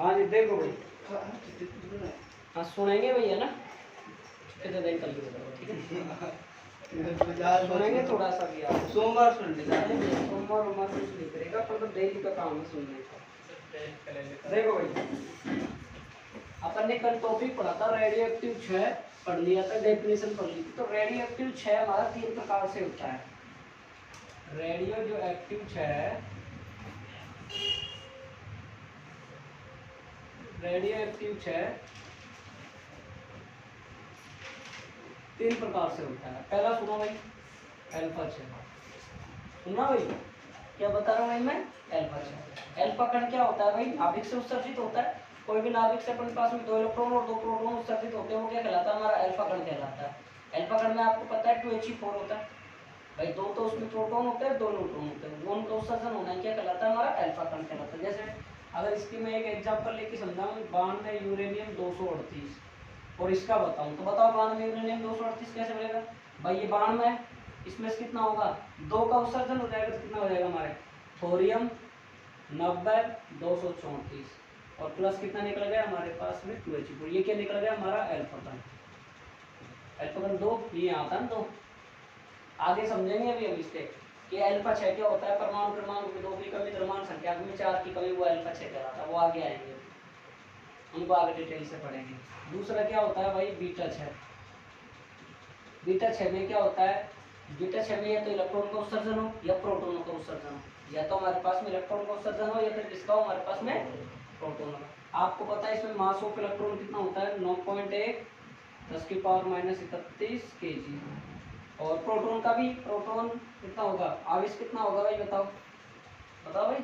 हाँ जी देखो भाई, हाँ सुनेंगे भैया ना, कितने दिन कल ठीक है सुनेंगे थोड़ा सा भी यार, सोमवार सुन लेना, सोमवार उमवार कुछ नहीं करेगा, पर तो डेली का काम है सुनने का। देखो भाई, अपन ने कल टॉपिक पढ़ा था रेडियो एक्टिव 6 पढ़ लिया था, डेफिनेशन पढ़ ली थी। तो रेडियो एक्टिव 6 हमारा 3 प्रकार से होता है। रेडियो जो एक्टिव 6 है, रेडियो एक्टिव 6 3 प्रकार से होता है। पहला सुनो भाई, अल्फा 6। सुनना भाई, क्या बता रहा हूँ भाई मैं, अल्फा 6। अल्फा कण क्या होता है भाई, नाभिक से उत्सर्जित होता है। कोई भी नाभिक से अपने पास में 2 इलेक्ट्रॉन और 2 प्रोटॉन उत्सर्जित होते हैं, वो क्या कहलाता है, हमारा अल्फा कण कहलाता है। अल्फा कण में आपको पता है 2He4 होता है भाई, 2 तो उसमें प्रोटॉन होते हैं, 2 न्यूट्रॉन होते हैं, वो उनका उत्सर्जन होना क्या कहलाता है, हमारा अल्फा कण कहलाता है। जैसे अगर इसकी मैं एक एग्जांपल लेके समझाऊं, 92 यूरेनियम 238 और इसका बताऊं, तो बताओ 92 यूरेनियम 238 कैसे मिलेगा भाई। ये 92 है, इसमें से कितना होगा, 2 का उत्सर्जन हो जाएगा, तो कितना हो जाएगा हमारे थोरियम 90 234 और प्लस कितना निकल गया हमारे पास में 2He4। ये क्या निकल गया हमारा अल्फा कण। अल्फा कण 2 ये आता है 2। आगे समझेंगे अभी हम इसके कि अल्फा 6 क्या होता है। परमाणु क्रमांक में 2 की कमी, द्रव्यमान संख्या में 4 की कमी, वो अल्फा 6 कहलाता है। वो आगे आएंगे, उनको आगे डिटेल से पढ़ेंगे। दूसरा क्या होता है भाई, बीटा 6। बीटा 6 में क्या होता है, बीटा 6 में या तो इलेक्ट्रॉन का उत्सर्जन हो या प्रोटोनों का उत्सर्जन हो। या तो हमारे पास में इलेक्ट्रॉन का उत्सर्जन हो या फिर किसका हो, हमारे पास में प्रोटोन का। आपको पता है इसमें मास ऑफ इलेक्ट्रॉन कितना होता है, 9.1 10⁻31 kg। और प्रोटॉन का भी, प्रोटॉन कितना होगा, आवेश कितना होगा भाई बताओ, बताओ भाई,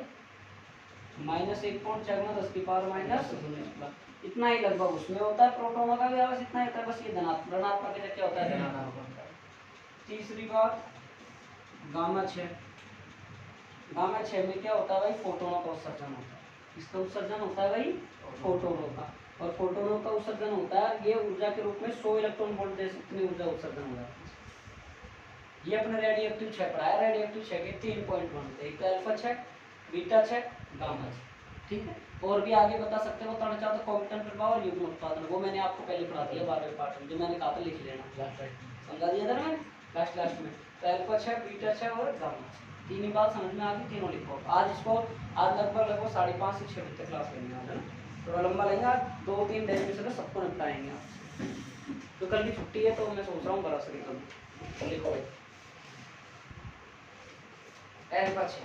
-1.54 इतना ही लगभग उसमें होता है। प्रोटोनों का भी आवेश इतना ही होता है, बस ये ऋणात्मक क्या होता है, धनात्मक। तीसरी बात, गामा 6। गामा 6 में क्या होता है भाई, फोटोनों का उत्सर्जन होता है। इसका उत्सर्जन होता है भाई फोटोनों का, और फोटोनों का उत्सर्जन होता है, ये ऊर्जा के रूप में 100 इलेक्ट्रॉन वोल्ट दे सकते ऊर्जा उत्सर्जन हो जाता है। ये अपने रेडियो एक्टिव 6 पढ़ाया। रेडियो एक्टिव 6 के 3 पॉइंट बनते, एक तो अल्फा 6, बीटा 6, गामा 6, ठीक है। और भी आगे बता सकते हो, बताना चाहते हो कॉम्पिटन प्रभाव और युग्म उत्पादन, वो मैंने आपको पहले पढ़ा दिया 12वें पाठ में, जो मैंने कहा था लिख लेना, समझा दिया था ना मैंने लास्ट में। तो अल्फा 6, बीटा 6 और गामा 6, तीन ही बात समझ में आ गई, तीनों लिखो। आज इसको आज लगभग 5:30 से 6 बजे तक क्लास लेंगे, आज है ना, थोड़ा लंबा लेंगे आज, 2-3 डेफिनेशन में सबको निपटाएंगे आज। तो कल की छुट्टी है तो मैं सोच रहा हूँ बड़ा सही कल लिखो भाई अल्फा 6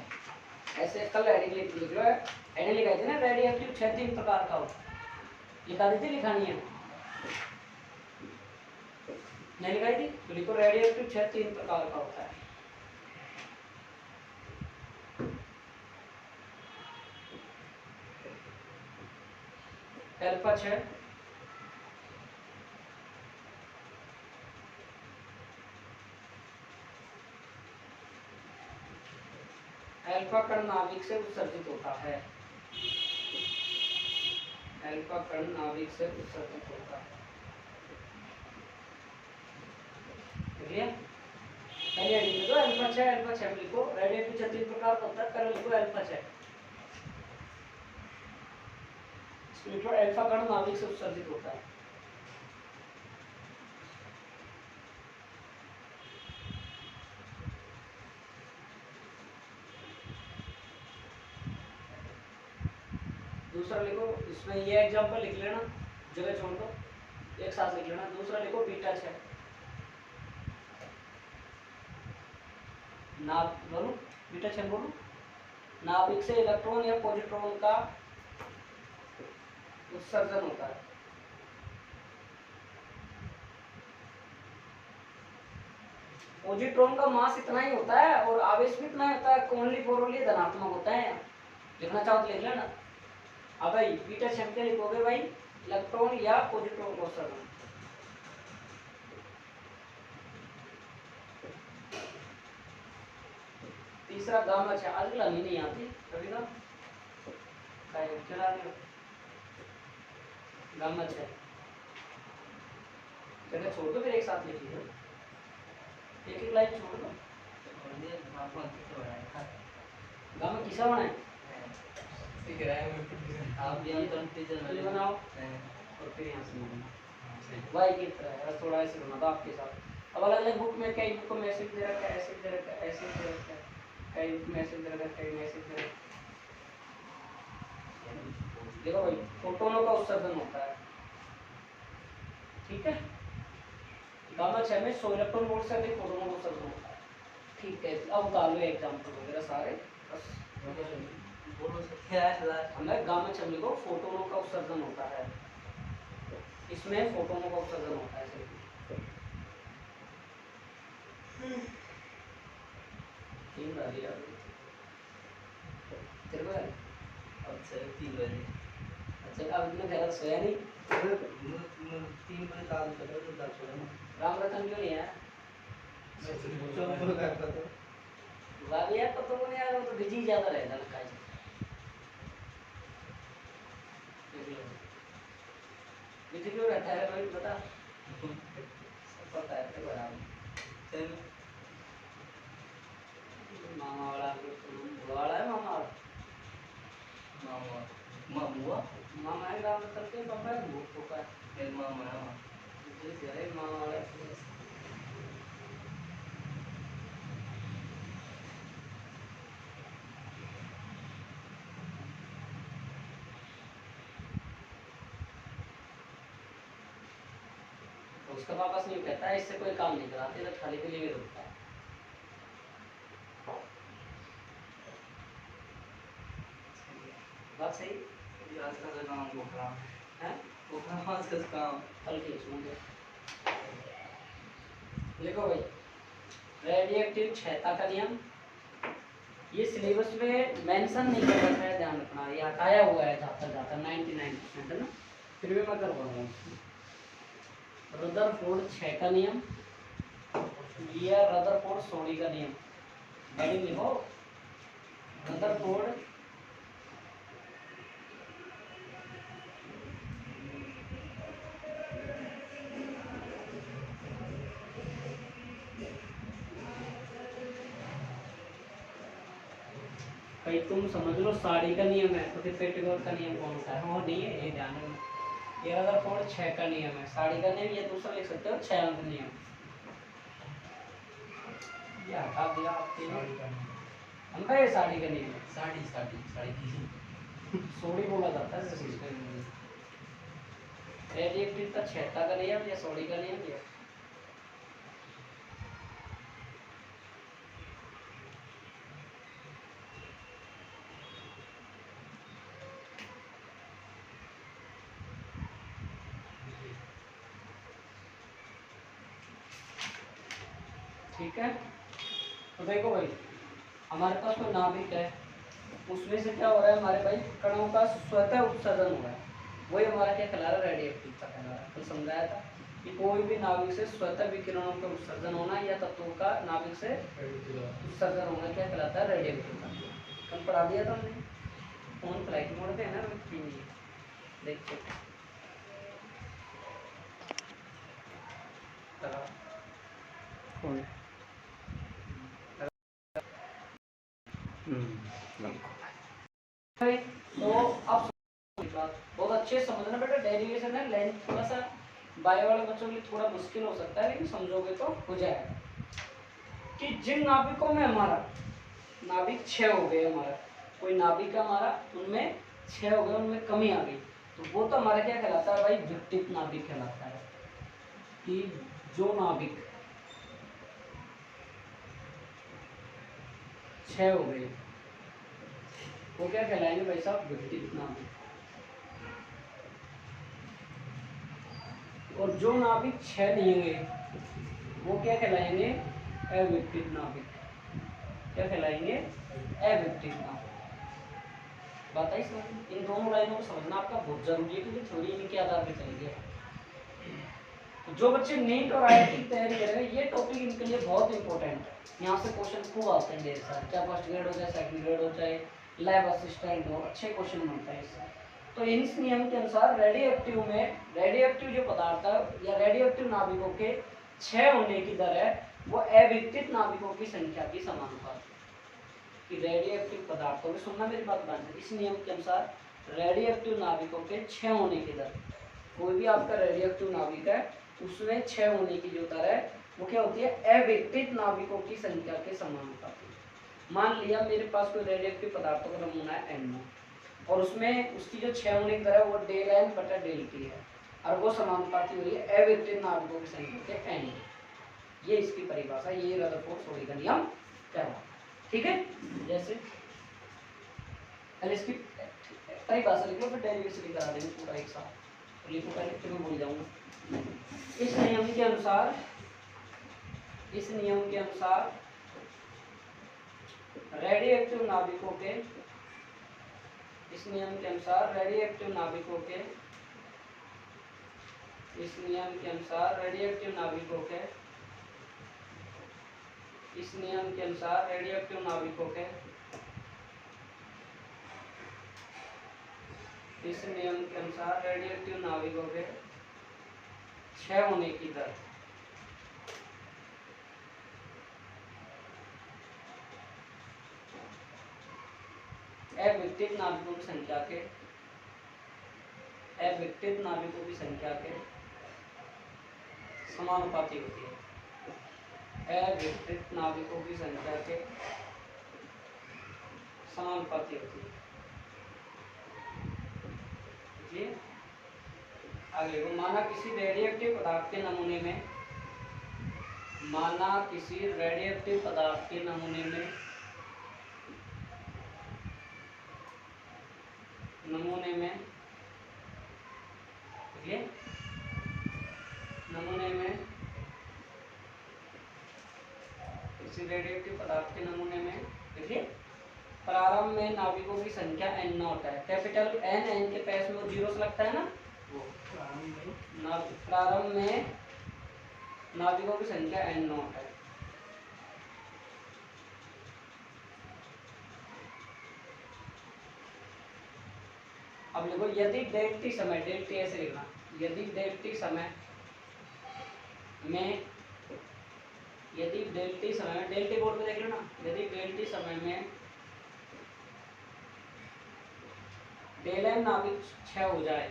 ऐसे कल हेडिंग लिख लो। हेडिंग लिखाई थी ना, रेडियो एक्टिव 6 3 प्रकार का होता है, लिखा दी थी, लिखानी है नहीं लिखाई थी, तो लिखो रेडियो एक्टिव 6 3 प्रकार का होता है। अल्फा 6 अल्फा कण नाभिक से उत्सर्जित होता है। अल्फा कण नाभिक से उत्सर्जित होता है, ठीक है। पहले लिख दो अल्फा 6 लिखो, रेडियो एक्टिव 6 3 प्रकार का होता है, पहले लिखो अल्फा 6, लिखो अल्फा कण नाभिक से उत्सर्जित होता है। दूसरा लिखो, इसमें ये एग्जांपल लिख लेना, जगह छोड़ दो, एक साथ लिख लेना। दूसरा लिखो बीटा 6, ना बोलो बीटा 6 बोलो, नाभिक से इलेक्ट्रॉन या पॉजिट्रॉन का उत्सर्जन होता है। पॉजिट्रॉन का मास इतना ही होता है और आवेश भी इतना ही होता है, ओनली फॉर ओनली धनात्मक होता है। लिखना चाहो तो लिख लेना। अब भाई बीटा 6 के लिखोगे भाई इलेक्ट्रॉन या पॉजिट्रॉन का उत्सर्जन। तीसरा गामा 6, आजकल हमें नहीं आती कभी ना, चला रहे गामा 6 जगह छोड़ दो, फिर एक साथ लिख लीजिए, एक एक लाइन छोड़ दो। गामा किसा बना है, आप यहाँ कंफ्यूजन बनाओ और फिर यहाँ से बनाओ वाई की तरह है, थोड़ा ऐसे बना दो आपके साथ। अब अलग अलग बुक में कई बुक में ऐसे दे रखा है, ऐसे दे रखा है, ऐसे दे रखा है, कई बुक में ऐसे दे रखा है, कई में ऐसे दे रखा है। देखो भाई फोटोनों का उत्सर्जन होता है, ठीक है। गामा 6 में 100 इलेक्ट्रॉन वोल्ट से अधिक फोटोनों का उत्सर्जन होता है, ठीक है। अब उतार लो एग्जांपल वगैरह सारे बस बोलो सकते हैं हमें गामा 6 को फोटोनों का उत्सर्जन होता है, इसमें फोटोनों का उत्सर्जन होता है सिर्फ। तीन बारी यार तेरे को अच्छा 3 बजे अच्छा अब इतना गलत सोया नहीं 3 बजे ताल चलो तो दस छोड़ा राम रतन क्यों नहीं है चलो करता तो बाबी यार तो तुमने यार वो तो बिजी ज्यादा रहता ना काज बिजी क्यों रहता है भाई बता सब पता है तेरे बराबर मामा वाला है मामा मामा मामुआ मामा है राम रतन के पापा है वो पापा है मेरे मामा है जी अरे मामा वाला उसका वापस नहीं कहता है इससे कोई काम नहीं कराते तो खाली के लिए रुकता है बात सही आज का काम पोखरा है पोखरा आज का काम कल के सुन लिखो भाई रेडिएटिव क्षयता का नियम ये सिलेबस में मेंशन नहीं कर रखा है, ध्यान रखना, ये हटाया हुआ है जाता जाता 99% है ना, फिर भी मैं करवाऊंगा। रदरफोर्ड 6 का नियम या रदरफोर्ड सोडी का नियम हेडिंग लिखो रदरफोर्ड भाई तुम समझ लो साड़ी का नियम है तो फिर पेटीकोट का नियम कौन सा है, वो नहीं है, ये ध्यान रखना। ये रदरफोर्ड 6 का नियम है, साड़ी का नियम ये दूसरा लिख सकते हो 6 अंक नियम, ये हटा दिया आपके हमका ये साड़ी का नियम है, साड़ी साड़ी साड़ी की सोडी बोला जाता है सिस्टम में। रेडिएटिव का क्षयता का नियम या सोडी का नियम या ठीक है। तो देखो भाई हमारे पास कोई नाभिक है, उसमें से क्या हो रहा है हमारे भाई कणों का स्वतः उत्सर्जन हो रहा है, वही हमारा क्या कहला रहा है रेडिएटिव का कहला रहा है। कल समझाया था कि कोई भी नाभिक से स्वतः विकिरणों का उत्सर्जन होना या तत्वों का नाभिक से उत्सर्जन होना क्या कहलाता है रेडिएटिव का। कल पढ़ा दिया था हमने, फोन फ्लाइट मोड पे है ना, देखते तो अब बहुत अच्छे समझना बेटा, डेरिवेशन है लेंथ थोड़ा सा बायो वाले बच्चों के लिए थोड़ा मुश्किल हो सकता है लेकिन समझोगे तो हो जाएगा। कि जिन नाभिकों में हमारा नाभिक 6 हो गए, हमारा कोई नाभिक हमारा उनमें 6 हो गए, उनमें कमी आ गई, तो वो तो हमारा क्या कहलाता है भाई विकटित नाभिक कहलाता है। कि जो नाभिक 6 हो गए वो क्या कहलाएंगे भाई साहब विकटित नाभिक, और जो नाभिक 6 नहीं हुए वो क्या कहलाएंगे अविकटित नाभिक, क्या कहलाएंगे अविकटित नाभिक। बात आई समझ, इन दोनों लाइनों को समझना आपका बहुत जरूरी है क्योंकि थ्योरी इनके आधार पर चलेगी। तो जो बच्चे नीट और आईआईटी की तैयारी कर रहे हैं ये टॉपिक इनके लिए बहुत इंपॉर्टेंट है, यहाँ से क्वेश्चन खूब आते हैं ढेर सारे, चाहे फर्स्ट ग्रेड हो चाहे सेकंड ग्रेड हो चाहे लैब असिस्टेंट हो, अच्छे क्वेश्चन बनते हैं इससे। तो इस नियम के अनुसार रेडियोएक्टिव में रेडियोएक्टिव जो पदार्थ है या रेडियोएक्टिव नाभिकों के 6 होने की दर है वो अविकटित नाभिकों की संख्या की समानुपाती है। कि रेडियो एक्टिव पदार्थों में, सुनना मेरी बात ध्यान से, इस नियम के अनुसार रेडियो एक्टिव नाभिकों के क्षय होने की दर, कोई भी आपका रेडियो एक्टिव नाभिक है उसमें क्षय होने की जो दर है वो क्या होती है, अविकटित नाभिकों की संख्या के समानुपाती। मान लिया मेरे पास कोई रेडियो एक्टिव पदार्थों का नमूना है NO और उसमें उसकी जो क्षय होने की दर है वो डेल N बटा डेल T है और वो समानुपाती हो रही है अविकटित नाभिकों की संख्या के N। ये इसकी परिभाषा, ये रदरफोर्ड-सोडी का नियम कहलाता है। ठीक है, जैसे पहले इसकी परिभाषा लिख लो फिर डेरिवेशन भी करा देंगे पूरा एक साथ, लिखो पहले फिर मैं भूल जाऊंगा। इस नियम के अनुसार, इस नियम के अनुसार रेडियो एक्टिव नाभिकों के, इस नियम के अनुसार रेडियो एक्टिव नाभिकों के, इस नियम के अनुसार रेडियो एक्टिव नाभिकों के, इस नियम के अनुसार रेडियो एक्टिव नाभिकों के, इस नियम के अनुसार रेडियो एक्टिव नाभिकों के क्षय होने की दर अविकटित नाभिकों की संख्या के, अविकटित नाभिकों की संख्या के समानुपाती होती है। अविकटित नाभिकों की संख्या के समानुपाती होती है। देखिए आगे को, माना किसी रेडियोएक्टिव पदार्थ के नमूने में, माना किसी रेडियोएक्टिव पदार्थ के नमूने में, नमूने में देखिए, नमूने में किसी रेडियोएक्टिव पदार्थ के नमूने में देखिए प्रारंभ में नाभिकों की संख्या N0 है। कैपिटल N के पास में जीरो से लगता है ना, वो प्रारंभ में नाभिकों की संख्या N0 है। अब देखो यदि डेल टी समय, डेल टी ऐसे लिखना, यदि डेल टी समय में, यदि डेल टी समय में, डेल टी बोर्ड पे देख लो ना, यदि डेल टी समय में डेल एन नाभिक क्षय हो जाए,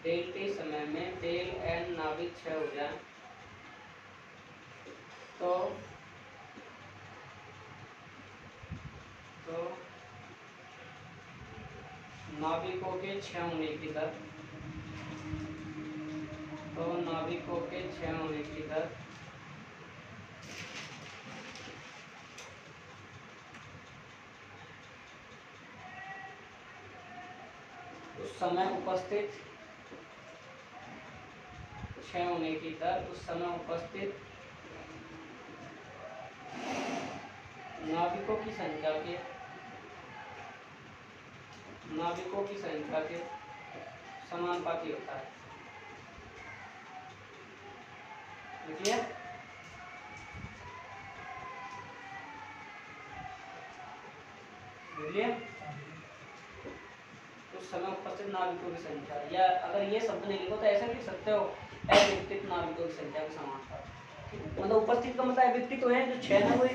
डेल टी समय में डेल एन नाभिक क्षय हो जाए तो नाभिकों के क्षय होने की दर, तो नाभिकों के क्षय होने की दर उस समय उपस्थित, क्षय होने की दर उस समय उपस्थित नाभिकों की संख्या के, नाभिकों की संख्या के समानुपाती होता है। देखिए उस समय उपस्थित नाभिकों की संख्या, या अगर ये शब्द नहीं लिखो तो ऐसा लिख सकते हो अविकटित नाभिकों की संख्या के समानुपाती। मतलब उपस्थित का मतलब अविकटित है जो 6 ना, कोई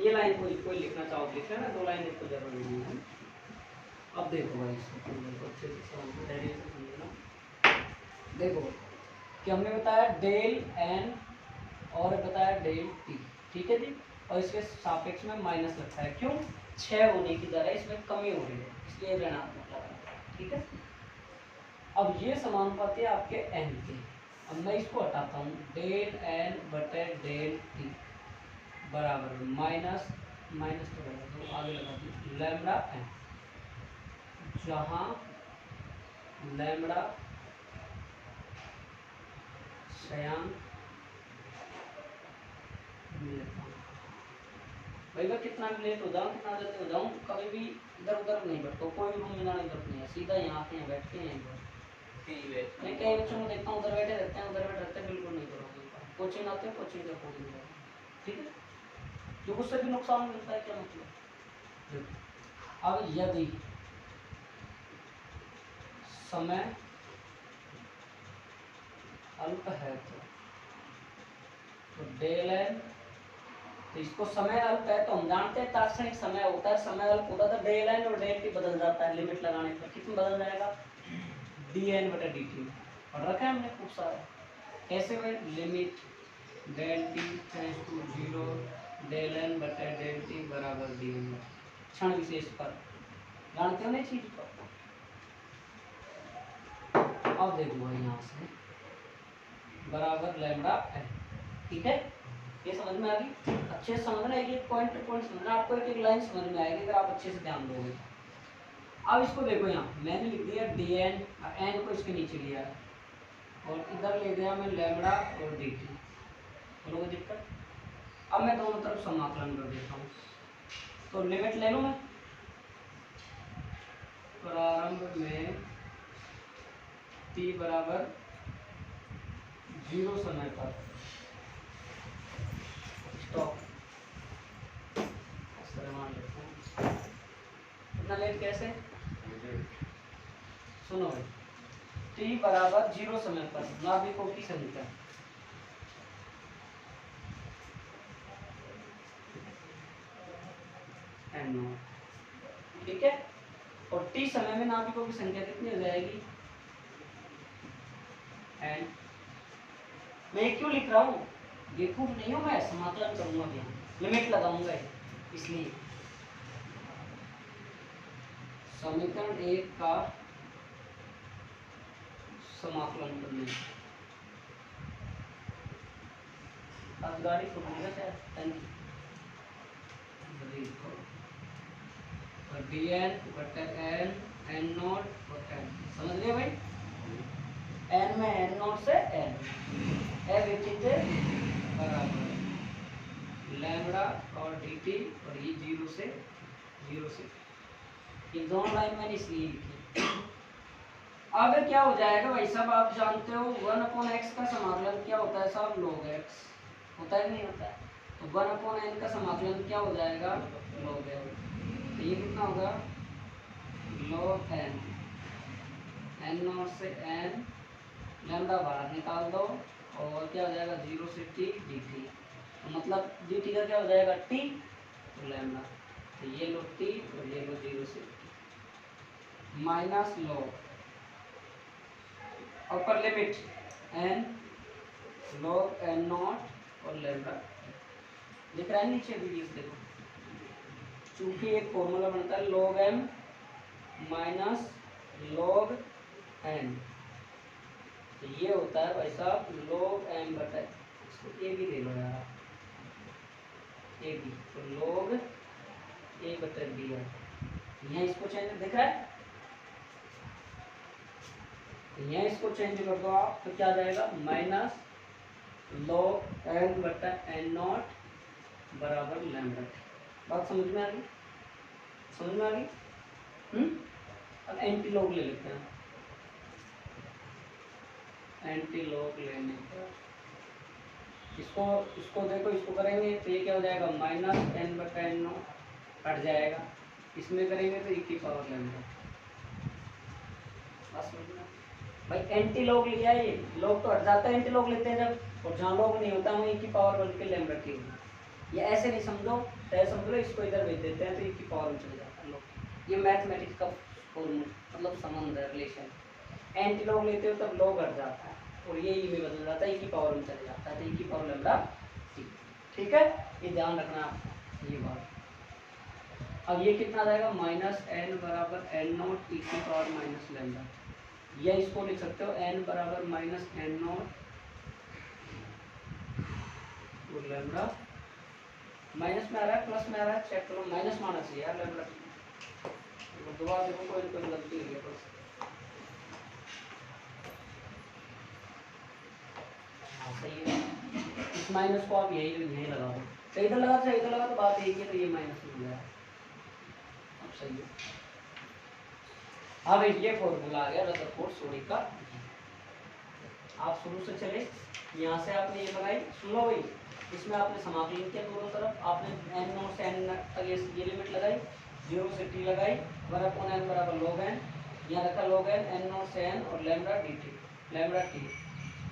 ये लाइन कोई लिखना चाहो लिख लेना, 2 लाइन लिखो जरूरी नहीं है। अब देखो भाई इसको अच्छे से समझना, देखो कि हमने बताया डेल एन और बताया डेल टी, ठीक है जी, और इसके सापेक्ष में माइनस रखा है, क्यों, क्षय होने की दर है, इसमें कमी हो रही है इसलिए ऋणात्मक लगा, ठीक है। अब ये समानुपाती है आपके एन के, अब मैं इसको हटाता हूँ, डेल एन बटे डेल टी बराबर माइनस, माइनस तो आगे लगा दी लैम्डा एन, जहाँ लैम्डा क्षयांक भाई मैं कितना भी लेट हो जाऊँ, कितना जल्दी हो जाऊँ, कभी भी इधर उधर नहीं बैठता, कोई रूम में जाने की जरूरत नहीं है, सीधा यहाँ आते हैं बैठ के यहीं पर। मैं कई बच्चों को देखता हूँ उधर बैठे रहते हैं, उधर बैठे रहते हैं, बिल्कुल नहीं करोगे, कोचिंग आते हैं कोचिंग का कोचिंग, ठीक है, जो उससे भी नुकसान मिलता है क्या मतलब। अब यदि समय अल्प है तो डेल एन तो इसको समय अल्प है तो हम जानते हैं तात्क्षणिक समय होता है, समय अल्प होता है डेल एन और डेल टी बदल जाता है लिमिट लगाने पर। कितना बदल जाएगा? डी एन बटा डी टी पढ़ रखा है हमने खूब सारा। कैसे में limit del t tends to 0 del n बटा डेल टी बराबर डी एन क्षण विशेष पर जानते हो ना चीज को। अब देखो भाई यहाँ से बराबर लैम्डा है, ठीक है, ये समझ में आ गई। अच्छे से समझना, एक पॉइंट टू पॉइंट समझना, आपको एक एक लाइन समझ में आएगी अगर आप अच्छे से ध्यान दोगे। अब इसको देखो, यहाँ मैंने लिख दिया डी एन, एन को इसके नीचे लिया है और इधर ले गया मैं लैम्डा और डी टी, बोलो कोई दिक्कत। अब मैं दोनों तरफ समाकलन कर देता हूँ, तो लिमिट ले लूँ मैं। प्रारंभ में t बराबर 0 समय पर स्टॉप, इस तरह मान लेते हैं। इतना लेट कैसे? सुनो भाई, t बराबर 0 समय पर नाभिकों की संख्या n0, ठीक है, और t समय में नाभिकों की संख्या कितनी हो जाएगी? n। मैं ये क्यों लिख रहा हूँ? बेवकूफ नहीं हूँ मैं, समाकलन करूंगा भी, लिमिट लगाऊंगा इसलिए। समीकरण 1 का समाकलन करने अब गाड़ी फुटने का डी एन बटा एन एन नॉट बटा एन, समझ गए भाई? एन में एन नॉट से एन बराबर लैम्डा और डी टी, और ये 0 से ये दोनों लाइन मैंने इसलिए लिखी। अब क्या हो जाएगा भाई साहब, आप जानते हो 1/x का समाकलन क्या होता है साहब? log x होता है नहीं होता है? तो 1/n का समाकलन क्या हो जाएगा? log n। तो ये कितना होगा? log n, n नॉट से n, लैम्डा बाहर निकाल दो और क्या हो जाएगा? 0 से t dt, तो मतलब dt का क्या हो जाएगा? t, तो लैम्डा, तो ये लो t और ये लो 0 से t minus log upper limit n log n not और लैम्डा, दिख रहा है नीचे वीडियो देखो, चूंकि एक फॉर्मूला बनता है log m minus log n, तो ये होता है भाई साहब log m बटा, इसको a भी ले लो यार, a भी, तो log a बटा b है। यहाँ इसको चेंज दिख रहा है, यहाँ इसको चेंज कर दो आप, तो क्या जाएगा? माइनस log n बटा n नॉट बराबर लैम्डा। बात समझ में आ गई? समझ में आ गई? अब एंटी लॉग ले लेते हैं। एंटी लॉग लेने पर इसको देखो, इसको करेंगे तो ये क्या हो जाएगा? माइनस n बटा n नॉट हट जाएगा, इसमें करेंगे तो e की पावर लैम्डा। बात समझ में भाई? एंटी लॉग लिया, ये लॉग तो हट जाता है एंटी लॉग लेते हैं जब, और जहाँ लॉग नहीं होता वहीं की पावर बन के लैम्डा टी होगी। ये ऐसे नहीं समझो, ऐसे समझ लो, इसको इधर भेज देते हैं तो की पावर में चले जाता है लॉग। ये मैथमेटिक्स का फॉर्मूला, मतलब संबंध है, रिलेशन। एंटी लॉग लेते हो तब लॉग हट जाता है और ये ई में बदल जाता है, की पावर में चले जाता है, तो की पावर लैम्डा टी, ठीक है, ये ध्यान रखना आपको ये बात। अब ये कितना आ जाएगा? माइनस एन बराबर एन नॉट ई की पावर माइनस लैम्डा, या इसको लिख सकते हो n बराबर माइनस एन नॉट और लैम्डा, माइनस में आ रहा है प्लस में आ रहा है, चेक करो, माइनस माना चाहिए यार लैम्डा, दोबारा देखो कोई गलती नहीं है बस। हाँ सही है, इस माइनस को आप यही लगा दो, तो इधर लगा तो इधर लगा, तो बात एक है, तो ये माइनस में हो गया, अब सही है। अब ये फॉर्मूला आ गया रदरफोर्ड सोडी का। आप शुरू से चले, यहाँ से आपने ये लगाई, सुनो भाई, इसमें आपने समाकलन किया दोनों तरफ, आपने n नॉट से n तक ये लिमिट लगाई, 0 से t लगाई, 1/n बराबर log n, यहाँ रखा log n, n नॉट से n और lambda dt, lambda t,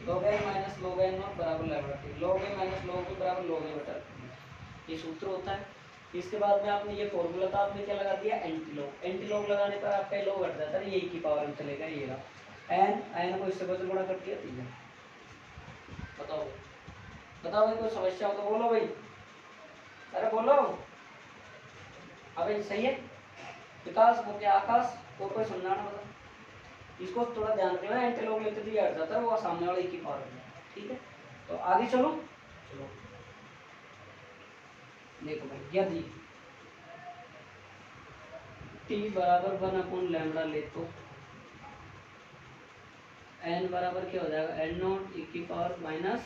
log n minus log n naught बराबर lambda t, log a minus log b बराबर log a बटा, ये सूत्र होता है। इसके बाद में आपने ये फॉर्मूला था, आपने क्या लगा दिया, एंटीलॉग। एंटीलॉग लगाने पर आपका लॉग हट जाता है, यही की पावर में चलेगा, ये रहा एन। एन को इससे बदल गुणा कर दिया 3। बताओ बताओ भाई, कोई समस्या हो तो बोलो भाई, अरे बोलो। अबे सही है विकास, वो क्या आकाश, और कोई समझाना बता। इसको थोड़ा ध्यान रखना, एंटीलॉग लेते तो ये हट जाता है, वो सामने वाले की पावर में। ठीक है, तो आगे चलो। चलो देखो भाई, यदि t बराबर 1/λ ले तो n बराबर क्या हो जाएगा, n नॉट e की पावर माइनस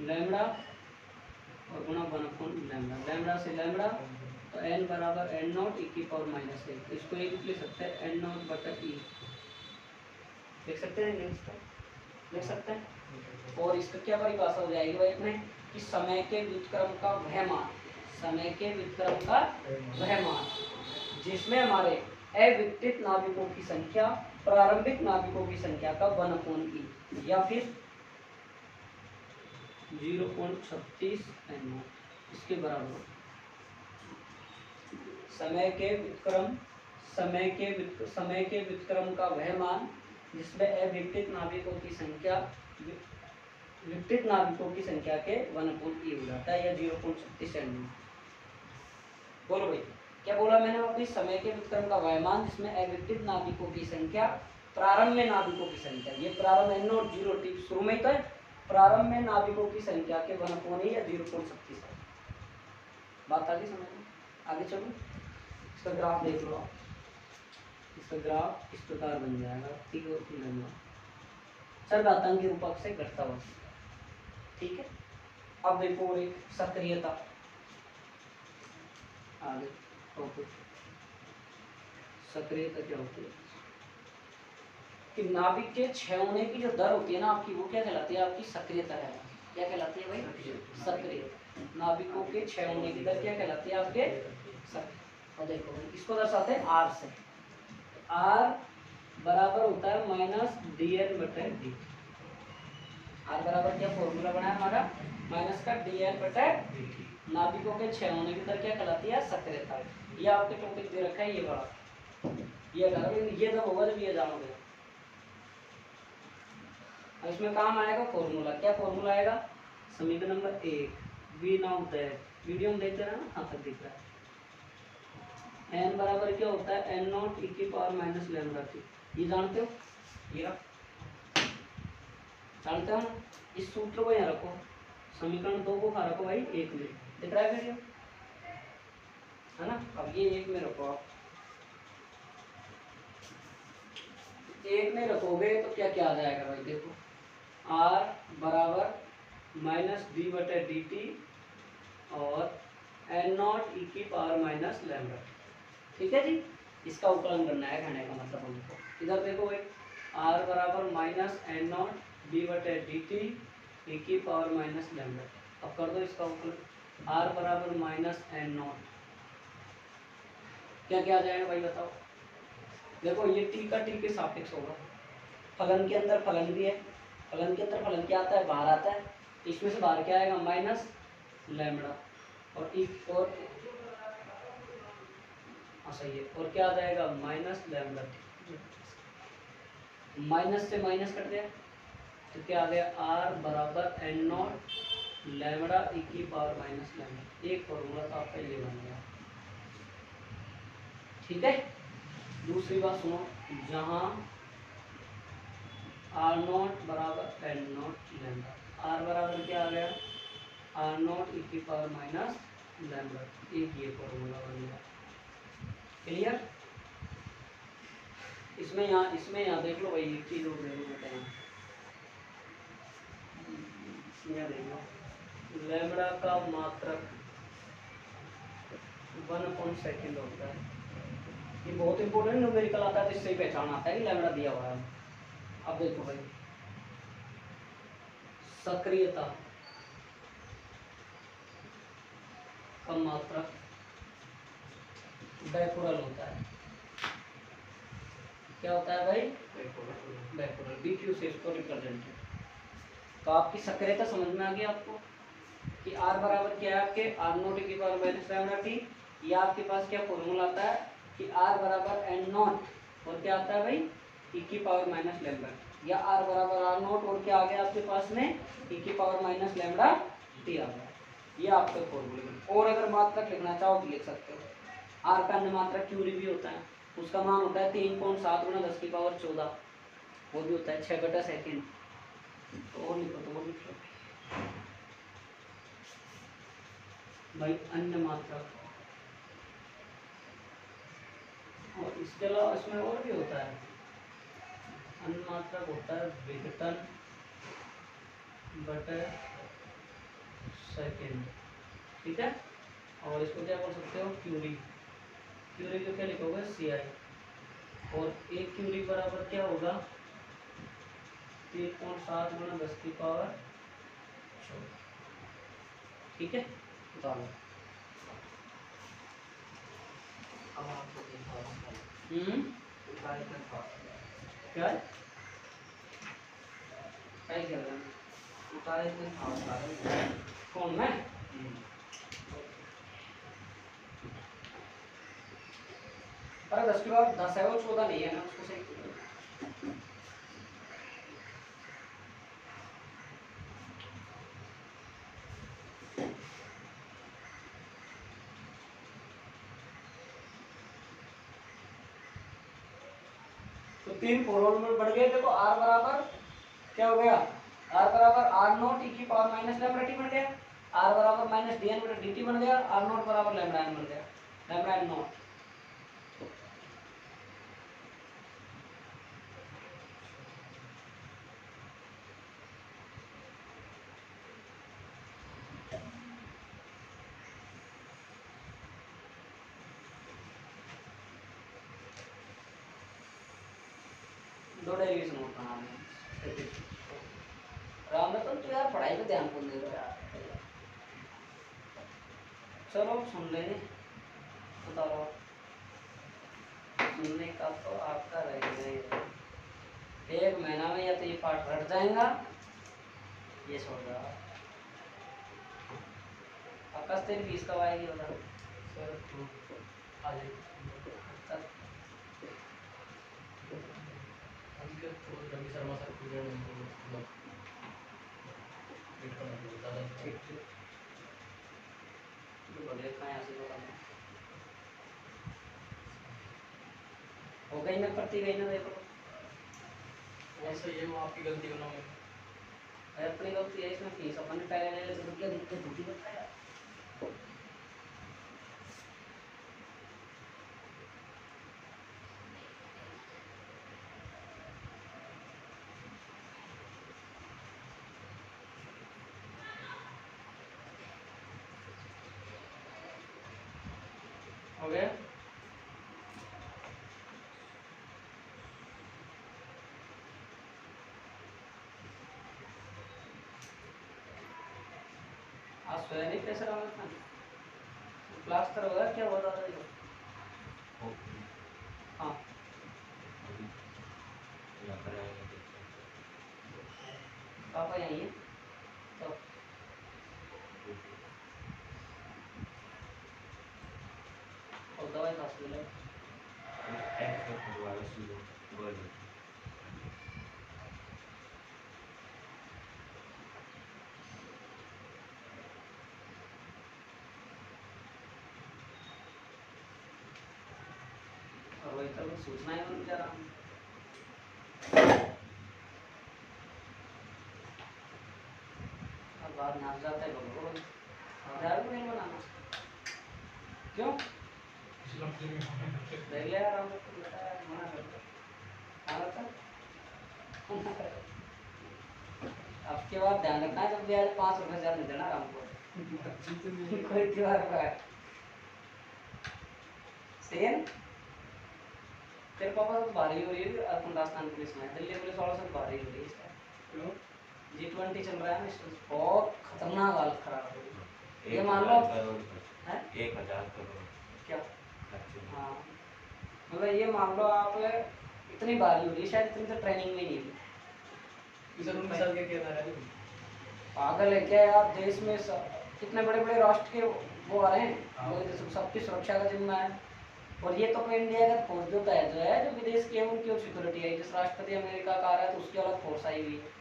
लैम्बडा और गुणा 1/λ। लैम्बडा से लैम्बडा तो n बराबर n नॉट e की पावर माइनस 1। इसको एक लिख सकते हैं n नॉट बटा e, लिख सकते हैं, लिख सकते हैं। और इसका क्या परिभाषा हो जाएगी भाई अपने, कि समय के व्युत्क्रम का वह मान, समय के व्युत्क्रम का वह मान जिसमें हमारे अविकसित नाभिकों की संख्या प्रारंभिक नाभिकों की संख्या का 1/e या फिर 0.36 n0 इसके बराबर। समय के व्युत्क्रम का वह मान जिसमें अविकसित नाभिकों की संख्या विकसित नाभिकों की संख्या के 1/e हो जाता है, या 0.36 n0। बोलो भाई, क्या बोला मैंने अपनी, समय के व्युत्क्रम का वह मान जिसमें अविकसित नाभिकों की संख्या प्रारंभ में नाभिकों की संख्या, ये प्रारंभ n0 0t शुरू में ही तो है, प्रारंभ में नाभिकों की संख्या के 1/e या 0.36। बात आगे समझ में, आगे चलो। इसका ग्राफ देख लो आप, इसका ग्राफ इस प्रकार बन जाएगा, ठीक है, चर घातांक के रूपक से घटता हुआ। ठीक है, अब देखो एक सक्रियता आगे, सक्रियता क्या होती है, कि नाभिक के क्षय होने की जो दर होती है ना आपकी, वो क्या कहलाती है, आपकी सक्रियता है। क्या कहलाती है भाई, सक्रियता। नाभिकों के क्षय होने की दर क्या कहलाती है आपके, सक्रिय। और देखो इसको दर्शाते हैं आर से। आर बराबर होता है माइनस dn/dt। आर बराबर क्या फॉर्मूला बना है हमारा, माइनस का dn/dt। नाभिकों के क्षय होने की दर क्या कहलाती है, सक्रियता। ये आपके टॉपिक दे रखा है, ये बड़ा, ये करो, ये जब होगा जब ये जानोगे। इसमें काम आएगा फॉर्मूला, क्या फॉर्मूला आएगा, समीकरण number 1 v not that, video में देखते रहना कहाँ तक दिख रहा है। n बराबर क्या होता है, n नॉट e की पावर माइनस लैम्बडा t। ये जानते हो, ये जानते हो ना, इस सूत्र को यहाँ रखो, समीकरण 2 को कहाँ रखो भाई, 1 में। दिख रहा है वीडियो, है ना। अब ये 1 में रखो आप, 1 में रखोगे तो क्या क्या आ जाएगा भाई, देखो r बराबर माइनस d/dt और n नॉट e की पावर माइनस लैम्बडा। ठीक है जी, इसका उकलन करना है, कहने का मतलब हमको। इधर देखो भाई, r बराबर minus n not d/dt e की पावर माइनस लैम्बडा। अब कर दो इसका उकलन, r बराबर माइनस n नॉट, क्या क्या आ जाएगा भाई बताओ। देखो ये t का t के सापेक्ष होगा, फलन के अंदर फलन भी है, फलन के अंदर फलन क्या आता है, बाहर आता है, इसमें से बाहर क्या आएगा, माइनस लैम्बडा और और सही है, और क्या आ जाएगा, माइनस लैम्बडा। माइनस से माइनस कट गया तो क्या आ गया, r बराबर n नॉट लैम्बडा e की पावर माइनस लैम्बडा। एक फॉर्मूला तो आपका ये बन गया। ठीक है, दूसरी बात सुनो, जहां r नॉट बराबर n नॉट लैम्बडा, r बराबर क्या आ गया, r नॉट e की पावर माइनस लैम्बडा। एक ये फॉर्मूला बन गया। क्लियर, इसमें यहाँ देख लो भाई, एक चीज और देखो बेटा, यहाँ देख लो, लैम्बडा का मात्रक 1/सेकंड होता है। ये बहुत इंपॉर्टेंट न्यूमेरिकल आता है, जिससे ही पहचान आता है कि लैम्बडा दिया हुआ है। अब देखो भाई, सक्रियता का मात्रक बैपोरल होता है। क्या होता है भाई, बैपोरल, BQ से इसको रिप्रेजेंट है। तो आपकी सक्रियता समझ में आ गई आपको, कि r बराबर क्या है आपके r नॉट की पावर माइनस लैम्डा टी, या आपके पास क्या फॉर्मूला आता है कि r बराबर n नॉट और क्या आता है भाई e की पावर माइनस लैम्डा, या r बराबर r नॉट और क्या आ गया आपके पास में e की पावर माइनस लैम्डा टी आ गया। ये आपके फॉर्मूले। और अगर मात्रक लिखना चाहो तो लिख सकते हो। r का अन्य मात्रक क्यूरी भी होता है, उसका मान होता है 3.7 गुना 10 की पावर 14, वो भी होता है 6/सेकंड। तो और लिखो तो वो लिख लो भाई अन्य मात्रक। और इसके अलावा इसमें और भी होता है, अन्य मात्रक होता है विघटन बटे सेकंड, ठीक है। और इसको क्या कर सकते हो क्यूरी, क्यूरी को क्या लिखोगे सी आई, और एक क्यूरी बराबर क्या होगा 3.7 गुना 10 की पावर 14, ठीक है। बताओ अब आपको देखा क्या है? क्या कर रहे हैं? उतारे थे उतारे। कौन मैं? अरे 10 के बाद 10 है वो 14 नहीं है ना, उसको सही करो। तो 3 फॉर्मूले में बढ़ गए। देखो r बराबर क्या हो गया, r बराबर r नॉट e की पावर माइनस लैम्डा टी बन गया, r बराबर माइनस dn बटा dt बन गया, r नॉट बराबर लैम्डा n बन गया, लैम्डा n नॉट। दो डेरिवेशन होता है राम रतन, तू यार पढ़ाई पे ध्यान कौन दे रहा है यार। चलो सुन लेंगे, बताओ सुनने का तो आपका रहेगा, एक महीना में या तो ये पाठ रट जाएगा ये छोड़ जाओ। आकाश तेरी फीस कब आएगी बता। सर तो आज तब हमके तो रवि शर्मा सर पीरियड में तो मतलब वेट करना पड़ता है ठीक ठीक तो बोले कहाँ ऐसे बोला हो गई ना, करती गई ना, देखो ऐसा ये वो आपकी गलती बना मैं अरे अपनी गलती है इसमें, फीस अपन ने पहले ले लेते तो क्या दिक्कत होती बताया। हो गया आज सोया नहीं कैसे रहा था, प्लास्टर हो गया क्या बता रहे हो। हाँ पापा यहीं है तो और दवाई खास मिले और वही तो सूचना है उनके आराम अब बाद नाच जाता है लोगों को हजार को नहीं बनाना क्यों देख ले आराम से बेटा मना कर दो हाँ बता अब के बाद ध्यान रखना है जब भी आज 5 रुपए ज्यादा नहीं देना आराम को कोई त्योहार का सही है। तेरे पापा तो भारी हो रही है अपन राजस्थान पुलिस में, दिल्ली पुलिस वालों से भारी हो रही है इस टाइम। क्यों G20 चल रहा है ना, इसमें बहुत खतरनाक हालत खराब हो रही है। ये मान लो है 1000 करोड़ क्या, खर्चे में। हाँ मतलब ये मान लो आप इतनी भारी हो रही है, शायद इतनी तो ट्रेनिंग में नहीं थी। सर उनके साथ क्या कहना है पागल है क्या यार, देश में कितने बड़े बड़े राष्ट्र के वो आ रहे हैं, वो इधर सबकी सुरक्षा का जिम्मा है। और ये तो कोई इंडिया का फौज जो है जो विदेश की है उनकी सिक्योरिटी है। जिस राष्ट्रपति अमेरिका का आ रहा है तो उसकी अलग फोर्स आई हुई है,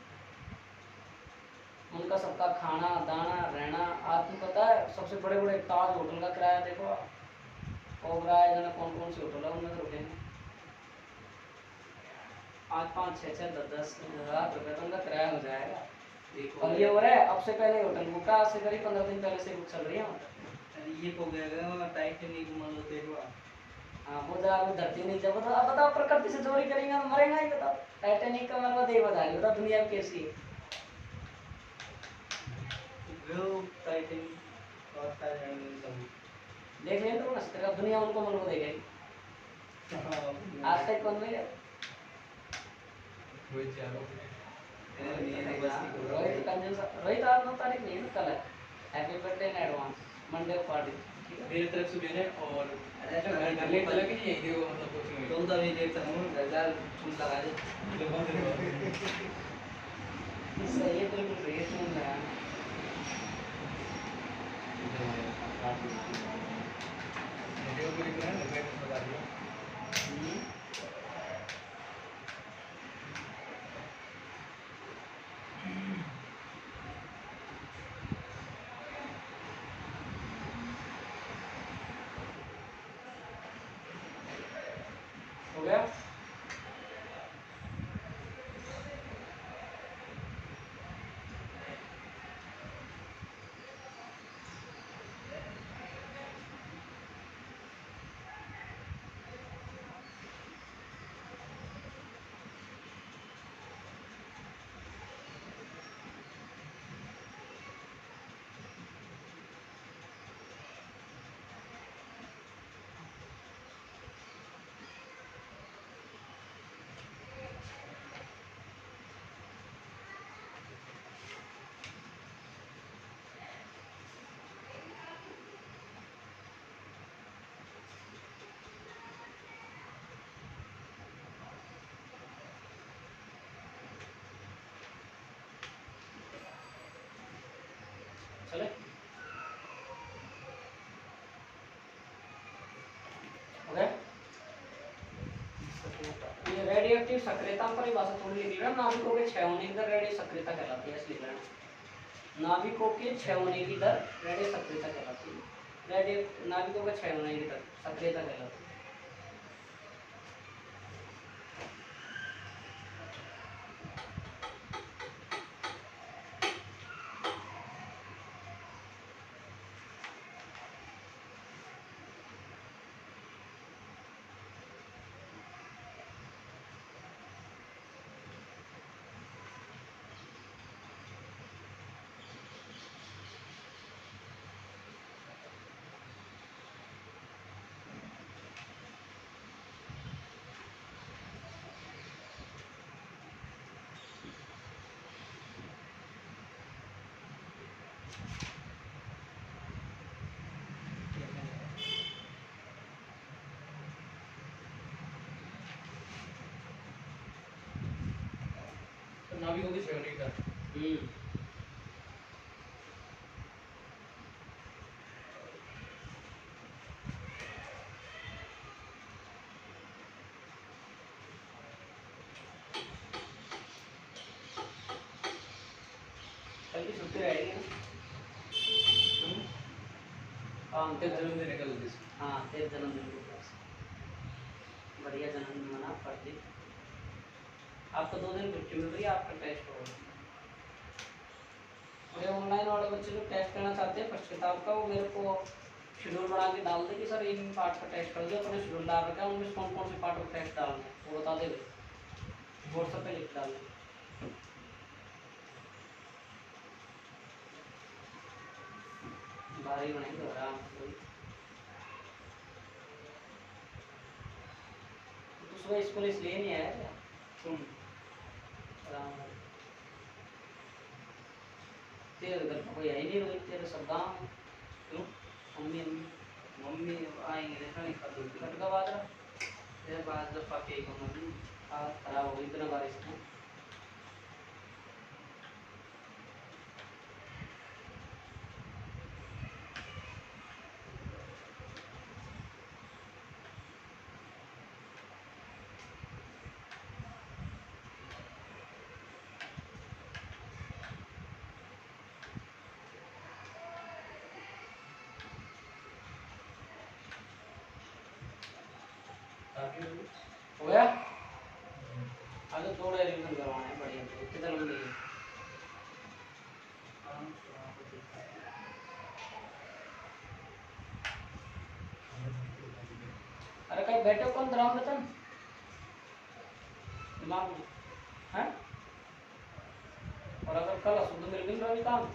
उनका सबका खाना दाना रहना। आपको पता है सबसे बड़े बड़े ताज होटल का किराया देखो, ओबराय जाने कौन कौन सी होटल है उनमें तो रुकेंगे 5-5, 6-6, 10-10 हज़ार रुपये तो उनका किराया हो जाएगा। एक और ये हो रहा है अब से पहले होटल बुक आज से करीब 15 दिन पहले से बुक चल रही है मतलब। ये हो गया टाइटैनिक मान लो देखो। हाँ वो जरा वो धरती नहीं जब तो अब बताओ प्रकृति से चोरी करेंगे तो मरेंगे ही। बताओ टाइटैनिक का मतलब देख बता रही, बताओ दुनिया में कैसी है। वो टाइटैनिक और टाइटैनिक सब देख लें तो मस्त है, दुनिया उनको मन को देखेगी। आज तक कौन में रोहित यादव रोहित कंजन रोहित आज 9 तारीख नहीं है ना, कल है। Happy birthday in advance, Monday party ठीक है। मेरी तरफ से भी है। और अरे तो घर घर ले चला कि नहीं यही वो मतलब कोचिंग में तुम तो भी देख सकते हो हजार फूल लगा दे। सही है, बिल्कुल सही है सुन रहा है। वीडियो को लिखना है मैं बता दिया। हो गया। चले हो गया। ये रेडियो एक्टिव सक्रियता पर ही बात थोड़ी लिखी है। नाभिकों के क्षय होने की दर रेडियो सक्रियता कहलाती है, इसलिए लेना। नाभिकों के क्षय होने की दर रेडियो सक्रियता कहलाती है। रेडियो नाभिकों के क्षय होने की दर सक्रियता कहलाती है। नाभिकों की श्रेणी का कल की छुट्टी रहेगी ना। तेरे जन्मदिन है कल जिस हाँ तेरे जन्मदिन को पास बढ़िया जन्मदिन मना पड़ती। आपको 2 दिन छुट्टी मिल रही है, आपका टेस्ट होगा। और ऑनलाइन वाले बच्चे जो टेस्ट करना चाहते हैं फर्स्ट किताब का, वो मेरे को शेड्यूल बना के डाल दे कि सर इन पार्ट का टेस्ट कर दो। अपने शेड्यूल डाल रखा है उनमें कौन कौन से पार्ट का टेस्ट डालना है वो बता दे, व्हाट्सएप पे लिख डालना। भारी बनाएंगे हो रहा है तो सुबह स्कूल इसलिए नहीं आया क्या? आराम है। तेरे घर पर कोई है ही नहीं, रोहित तेरे सब गाँव में। क्यों? मम्मी मम्मी मम्मी आएंगे देखा नहीं खा दूँ कट का बाजरा तेरे बाद दफा के को मम्मी हालत खराब हो गई इतना बारिश में। काफी हो गई। हो गया? आगे थोड़ा रिवीजन करवाना है बढ़िया से, कितना लंबी है? अरे कहीं बैठे हो कौन दराम बतन दिमाग में हैं? और अगर कल शुद्ध मिल गई रवि काम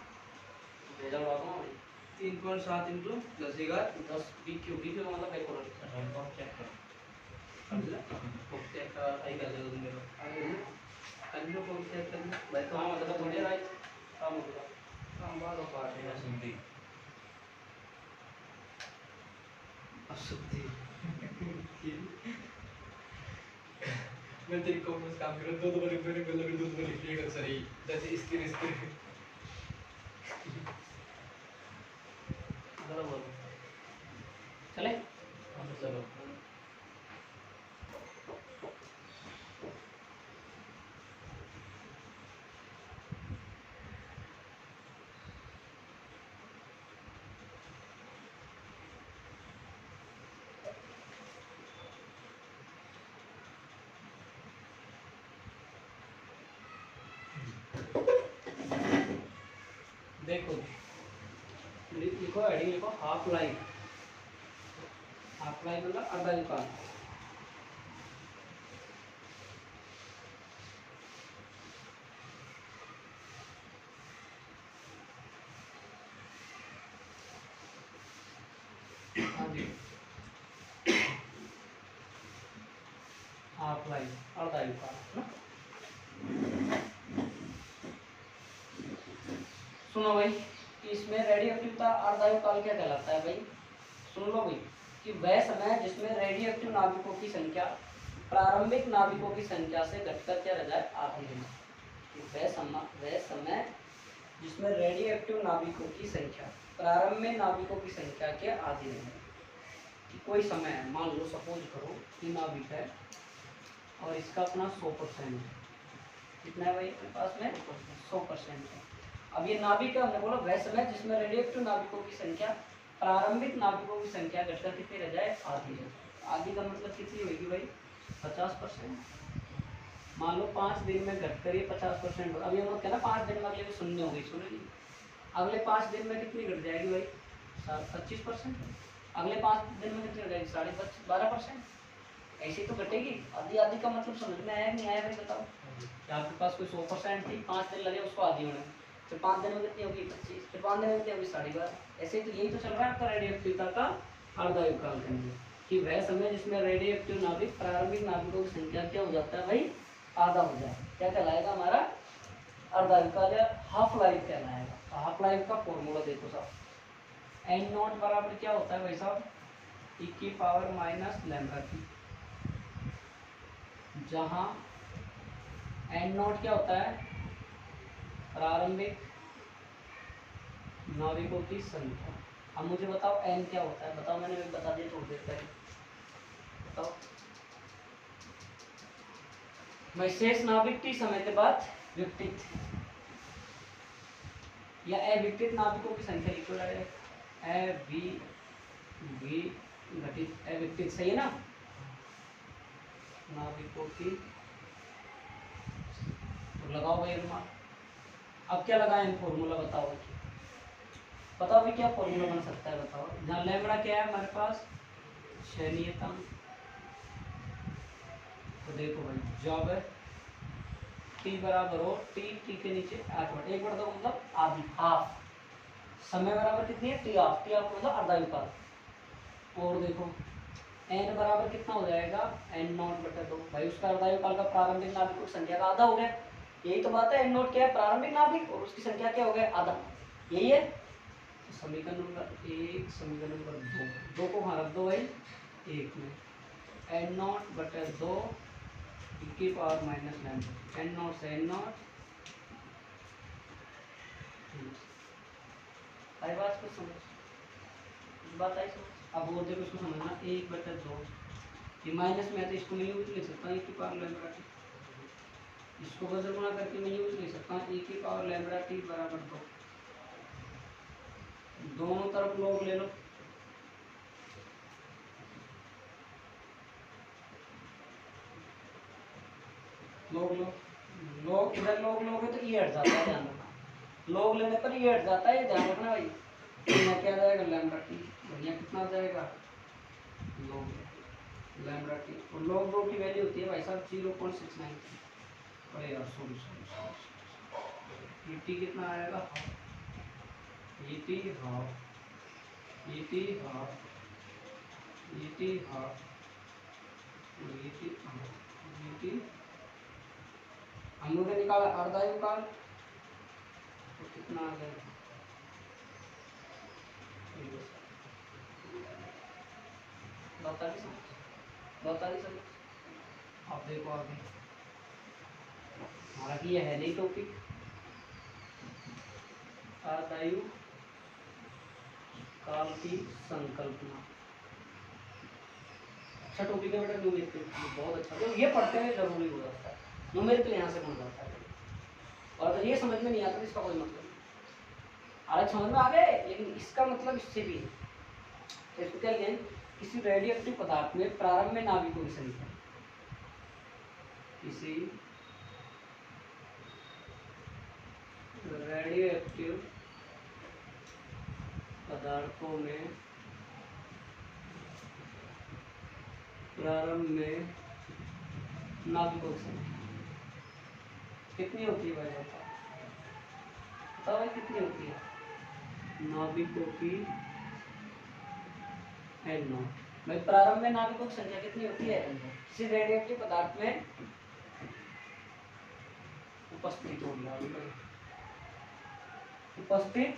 भेजा उड़ा दूंगा भाई। 3.7 इंटू 10 10 बीक्यू बीक्यू का मतलब एक करोड़ चेक करो। समझला? चेक आई कर दे तुम मेरे आगे ना कर लो फोन चेक कर लो भाई तो काम मतलब थोड़ी राइट काम होगा काम बात हो पार्टी मेरा सुनती अशुद्धि मैं तेरी कॉमर्स काम कर रहा हूँ, 2 बार मैंने गलत भी 2 बार लिख लिया अक्सर ही जैसे स्थिर बराबर चले हाँ चलो देखो लिखो हेडिंग लिखो हाफ लाइफ मतलब आधा दुकान हाँ जी हाफ लाइफ आधा दुकान ना। सुनो भाई इसमें रेडियो एक्टिव अर्धायु काल क्या कहलाता है भाई? सुन लो भाई कि वह समय जिसमें रेडियो एक्टिव नाभिकों की संख्या प्रारंभिक नाभिकों की संख्या से घटकर क्या रह जाए आधी रह जाए। वह समय जिसमें रेडियो एक्टिव नाभिकों की संख्या प्रारंभिक नाभिकों की संख्या के आधी रह जाए। कि कोई समय है मान लो सपोज करो कि नाभिक है और इसका अपना 100% है। कितना है भाई अपने पास में 100% है। अब ये नाभिक है हमने बोला वह समय जिसमें रेडियोएक्टिव नाभिकों की संख्या प्रारंभिक नाभिकों की संख्या घटकर कितनी रह जाए आधी रह जाए। आधी का मतलब कितनी होगी भाई 50%। मान लो 5 दिन में घटकर ये 50% हो। अब ये मत कहना 5 दिन में अगले में शून्य हो गई सुनेगी अगले 5 दिन में कितनी घट जाएगी भाई 25%। अगले 5 दिन में कितनी हो जाएगी 12%। ऐसी तो घटेगी। आधी आधी का मतलब समझ में आया नहीं आया भाई बताओ। आपके पास कोई 100% थी 5 दिन लगे उसको आधी होने फिर 5 दिन में कितनी होगी 25 फिर 5 दिन में कितनी होगी 12.5। ऐसे तो यही तो चल रहा है आपका रेडियोएक्टिवता का अर्धायु काल के अंदर कि वह समय जिसमें रेडियोएक्टिव नाभिक प्रारंभिक नाभिकों की संख्या क्या हो जाता है भाई आधा हो जाए क्या कहलाएगा हमारा अर्धायु काल या हाफ लाइफ कहलाएगा। हाफ लाइफ का फॉर्मूला देखो साहब एन नॉट बराबर क्या होता है भाई साहब e⁻ जहाँ एन नॉट क्या होता है प्रारंभिक नाविकों की संख्या। अब मुझे बताओ एन क्या होता है बताओ मैंने बता दिया थोड़ी देर पहले बताओ। मैं शेष नाविक टी समय के बाद विकटित या अविकटित नाविकों की संख्या लिखो घटित अविकटित सही है ना नाविकों की तो लगाओ भाई रुमाल। अब क्या लगाए फॉर्मूला बताओ भी क्या फॉर्मूला बन सकता है बताओ। जहाँ लैम्बडा क्या है हमारे पास क्षणीयता तो देखो भाई जब टी बराबर हो टी के नीचे 8/1/2 मतलब आधी हाफ समय बराबर कितनी है टी हाफ मतलब अर्धायु काल। और देखो एन बराबर कितना हो जाएगा n0/2 भाई उसका अर्धायु काल का प्रारंभिक नाभिकों की संख्या का आधा हो गया। यही तो बात है n0 क्या है प्रारंभिक नाभिक और उसकी संख्या क्या हो गया आधा यही है। तो समीकरण नंबर 1 समीकरण नंबर 2 को कहाँ रख दो भाई 1 में n0/2 n0 से n0 आई बात को समझ बात आई समझ। अब वो देखो उसको समझना 1/2 ये माइनस में है तो इसको मैं यूज ले सकता हूँ e⁻ इसको बदल गुणा करके मैं यूज ले सकता हूँ e⁻ बराबर 2 दोनों तरफ लोग ले लो लोग लोग लोग इधर लोग लोग है तो ई हट जाता है, ध्यान रखना। लोग लेने पर ई हट जाता है, ये ध्यान रखना भाई। तो यहाँ क्या आ जाएगा लैम्ब्डा टी, और यहाँ कितना आ जाएगा लोग लैम्ब्डा टी, और लोग दो की वैल्यू होती है भाई साहब 0.69। अरे यार सॉरी सॉरी सॉरी, ये टी कितना आएगा, ये टी हाफ, ये टी हाफ, ये टी हाफ, ये टी हाफ, ये टी हम लोग ने निकाला अर्धा युगाल, तो कितना आ जाएगा, बताइए समझ। आप देखो आगे, हालांकि ये है नहीं टॉपिक, अर्धायु काल की संकल्पना। अच्छा टॉपिक है बेटा, न्यूमेरिकल बहुत अच्छा, तो ये पढ़ते हैं जरूरी हो जाता है, न्यूमेरिकल यहाँ से बन जाता है। और अगर ये समझ में नहीं आता तो इसका कोई मतलब नहीं, हालांकि समझ में आ गए, लेकिन इसका मतलब इससे भी है। तो इसको क्या कहें, किसी रेडियो एक्टिव पदार्थ में प्रारंभ में नाभिकों की संख्या, किसी रेडियो एक्टिव पदार्थों में प्रारंभ में नाभिकों की संख्या कितनी होती है भाई, बताओ भाई कितनी होती है, नाभिकों की एन नॉट। भाई प्रारंभ में नाभिकों की संख्या कितनी होती है, किसी रेडियोएक्टिव पदार्थ में उपस्थित उपस्थित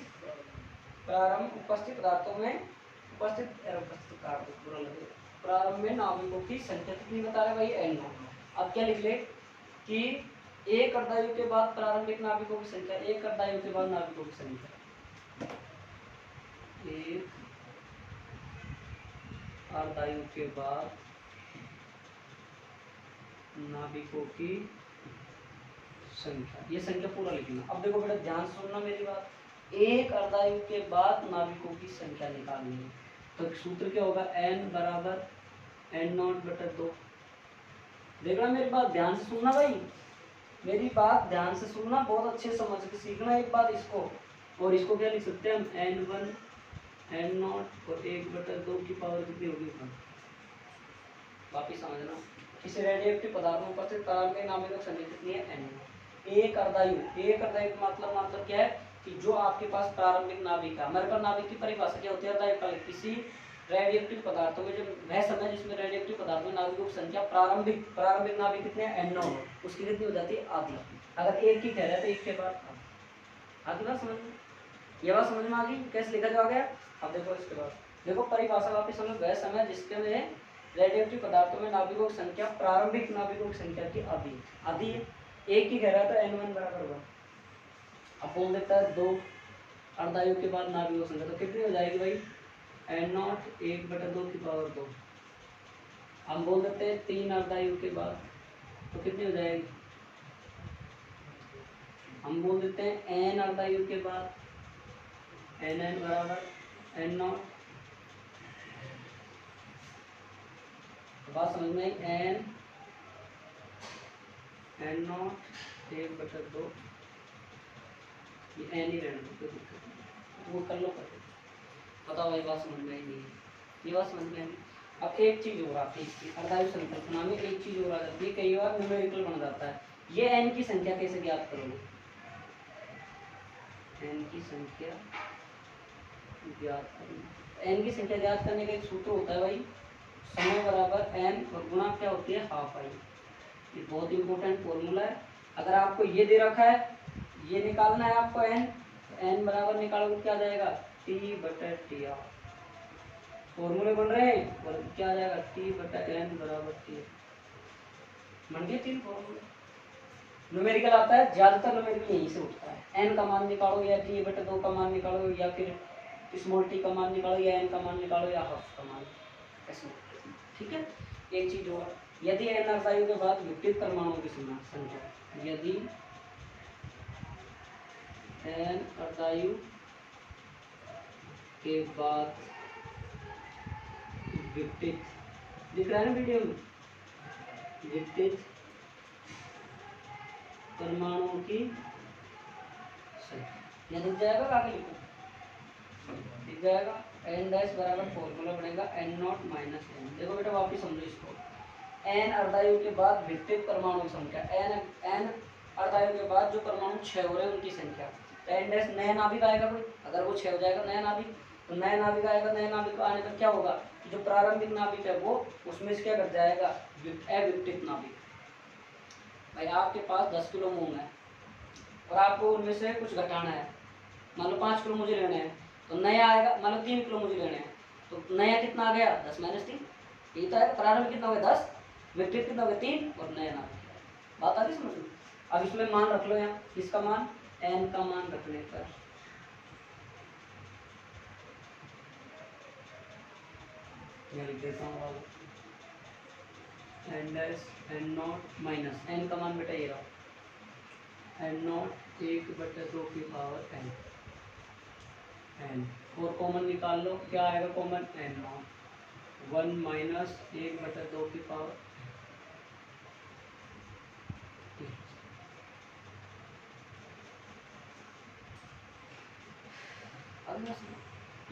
प्रारंभ उपस्थित पदार्थों में प्रारंभ में नाभिकों की संख्या कितनी बता रहे भाई, एन नॉट। अब क्या लिख ले कि एक अर्धायु के बाद प्रारंभिक नाभिकों की संख्या, एक अर्धायु के बाद नाभिकों की संख्या, एक अर्धायु के बाद नाभिकों की संख्या, ये संख्या पूरा लिखना। अब देखो बेटा ध्यान से सुनना मेरी बात, एक अर्धायु के बाद नाभिकों की संख्या निकालनी है, तो सूत्र क्या होगा, n बराबर n नॉट बटा 2। देखना मेरी बात ध्यान से सुनना भाई, मेरी बात ध्यान से सुनना, बहुत अच्छे से समझ के सीखना एक बात इसको। और इसको क्या लिख सकते हैं हम, n1 n नॉट और 1/2 की पावर कितनी होगी, वापिस समझना। किसी रेडियोएक्टिव पदार्थ में उपस्थित प्रारंभिक नाभिकों की संख्या कितनी है, n। एक अर्धायु का मतलब क्या है कि जो आपके पास प्रारंभिक नाभिक है, हमारे पास नाभिक की परिभाषा क्या होती है, अर्धायु काल किसी रेडियोएक्टिव पदार्थों में जब वह समय जिसमें रेडियोएक्टिव पदार्थों में नाभिकों की संख्या प्रारंभिक नाभिक कितने हैं, n नॉट, उसकी कितनी हो जाती है, आधी। अगर एक की कह रहे हैं तो एक के बाद आधी। बात समझ में, ये बात समझ में आ गई कैसे लिखा जा गया। अब देखो इसके बाद देखो परिभाषा वापिस समझ, वह समय जिसके में रेडियोएक्टिव पदार्थों में नाभिकों की संख्या प्रारंभिक नाभिकों की संख्या की आधी है। एक ही कह रहा था n1 बराबर 1, अब बोल देता है 2 अर्धायु के बाद नाभिकों की संख्या, तो कितनी हो जाएगी भाई, n नॉट 1/2 की पावर 2। हम बोल देते हैं 3 अर्धायु के बाद, तो कितनी हो जाएगी, हम बोल देते हैं n अर्धायु के बाद n बराबर n नॉट, बात समझ में आई, n नॉट 1/2, ये n ही रहना, कोई दिक्कत नहीं, वो कर लो करके बताओ भाई, बात समझ में आई नहीं, ये बात समझ में आई। अब एक चीज और आती है इसकी अर्धायु संकल्पना में, एक चीज और आ जाती है, कई बार न्यूमेरिकल बन जाता है। ये n की संख्या कैसे ज्ञात करोगे, n की संख्या ज्ञात करना, n की संख्या ज्ञात करने का एक सूत्र होता है भाई, समय बराबर n और गुणा क्या होती है, हाफ आई। ये बहुत इंपॉर्टेंट फॉर्मूला है। अगर आपको ये दे रखा है, ये निकालना है आपको n, तो n बराबर निकालोगे क्या आ जाएगा, t/t। फॉर्मूले बन रहे हैं और क्या आ जाएगा, t/n बराबर t। बन गए 3 फॉर्मूले। न्यूमेरिकल आता है, ज्यादातर न्यूमेरिकल यहीं से उठता है, n का मान निकालो या t/2 का मान निकालो या फिर स्मॉल t का मान निकालो या n का मान निकालो या हाफ का मान, ऐसे। ठीक है। एक चीज और, यदि n अर्धायु के बाद विपरीत परमाणुओं की संख्या, यदि n अर्धायु के बाद विपरीत, दिख रहा है ना वीडियो में, विपरीत परमाणुओं की संख्या। दिख जाएगा, आगे लिखो, दिख जाएगा। एन डैश बराबर फॉर्मूला बनेगा एन नॉट माइनस एन। देखो बेटा वापिस समझो इसको। एन अर्धायु के बाद विकसित परमाणु की संख्या, एन अर्धायु के बाद जो परमाणु क्षय हो रहे हैं उनकी संख्या। तो एन डैश नया नाभिक आएगा कोई, अगर वो क्षय हो जाएगा नया नाभिक, तो नया नाभिक आएगा। नया नाभिक आने पर क्या होगा कि जो प्रारंभिक नाभिक है वो उसमें से क्या घट जाएगा, अविकसित नाभिक। भाई आपके पास 10 किलो मूंग है और आपको उनमें से कुछ घटाना है, मान लो 5 किलो मुझे लेने हैं, तो नया आएगा, मान लो 3 किलो मुझे लेने हैं, तो नया कितना आ गया 10 माइनस 3, यही तो आएगा। प्रारंभिक कितना हो गया 10, विकसित कितना हो गया 3, और नया नाभिक। बात आ रही समझ में। अब इसमें मान रख लो, यहाँ किसका मान, एन का मान रखने पर मैं लिख देता हूँ n dash n not minus n का मान बेटा ये रहा, एन नॉट 1/2 की पावर एन, एन और कॉमन निकाल लो, क्या आएगा कॉमन, एन नॉट 1 माइनस 1/2 की पावर।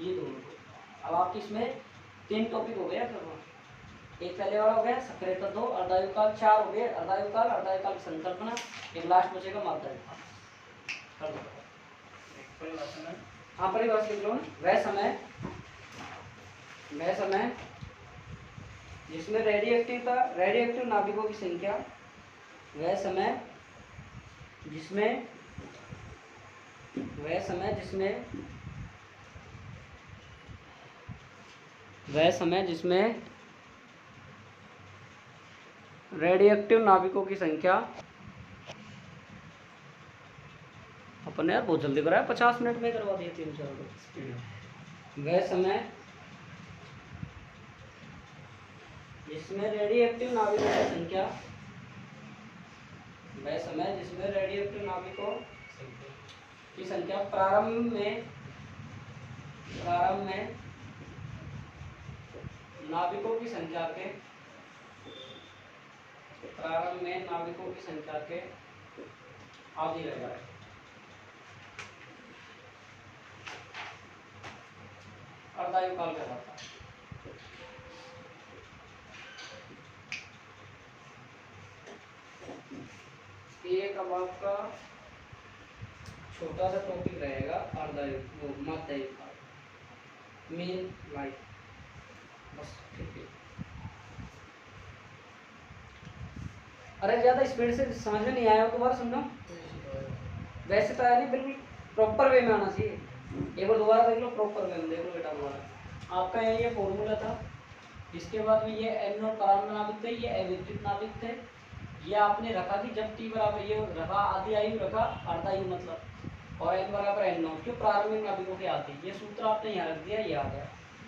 ये दोनों को अब आपके इसमें 3 टॉपिक हो गया करना। एक पहले वाला हो गया सक्रियता 2, अर्धायु काल 4 हो गए, अर्धायु काल की संकल्पना, एक लास्ट बचेगा मापदंड। कर दो हाँ परिभाषा लिख लो ना। वह समय जिसमें रेडियोएक्टिव नाभिकों की संख्या, वह समय जिसमें रेडियोएक्टिव नाभिकों की संख्या, अपन यार बहुत जल्दी कराया, 50 मिनट में करवा दिए 3-4 स्पीड। वह समय जिसमें रेडियोएक्टिव नाभिकों की संख्या, वह समय जिसमें रेडियोएक्टिव नाभिकों की संख्या प्रारंभ में नाभिकों की संख्या के आधी रह जाए। अर्धायु काल कहलाता है। एक अब आपका छोटा सा टॉपिक रहेगा अर्धायु, वो मध्यायु काल, मेन लाइफ, बस ठीक है। अरे ज्यादा स्पीड से समझ में नहीं आया हो दोबारा समझो। वैसे तो आया नहीं, बिल्कुल प्रॉपर वे में आना चाहिए। एक बार दोबारा देख लो, प्रॉपर वे में देख लो बेटा दोबारा। आपका ये फॉर्मूला था, इसके बाद में ये एन नॉट प्रारंभिक नाभिक थे, ये अविकसित नाभिक थे। ये आपने रखा कि जब टी बराबर ये रखा, आधी आयु रखा, अर्धायु मतलब, और एन बराबर एन नॉट क्यों, प्रारंभिक नाभिकों के आधी। ये सूत्र आपने यहाँ रख दिया, ये आ गया,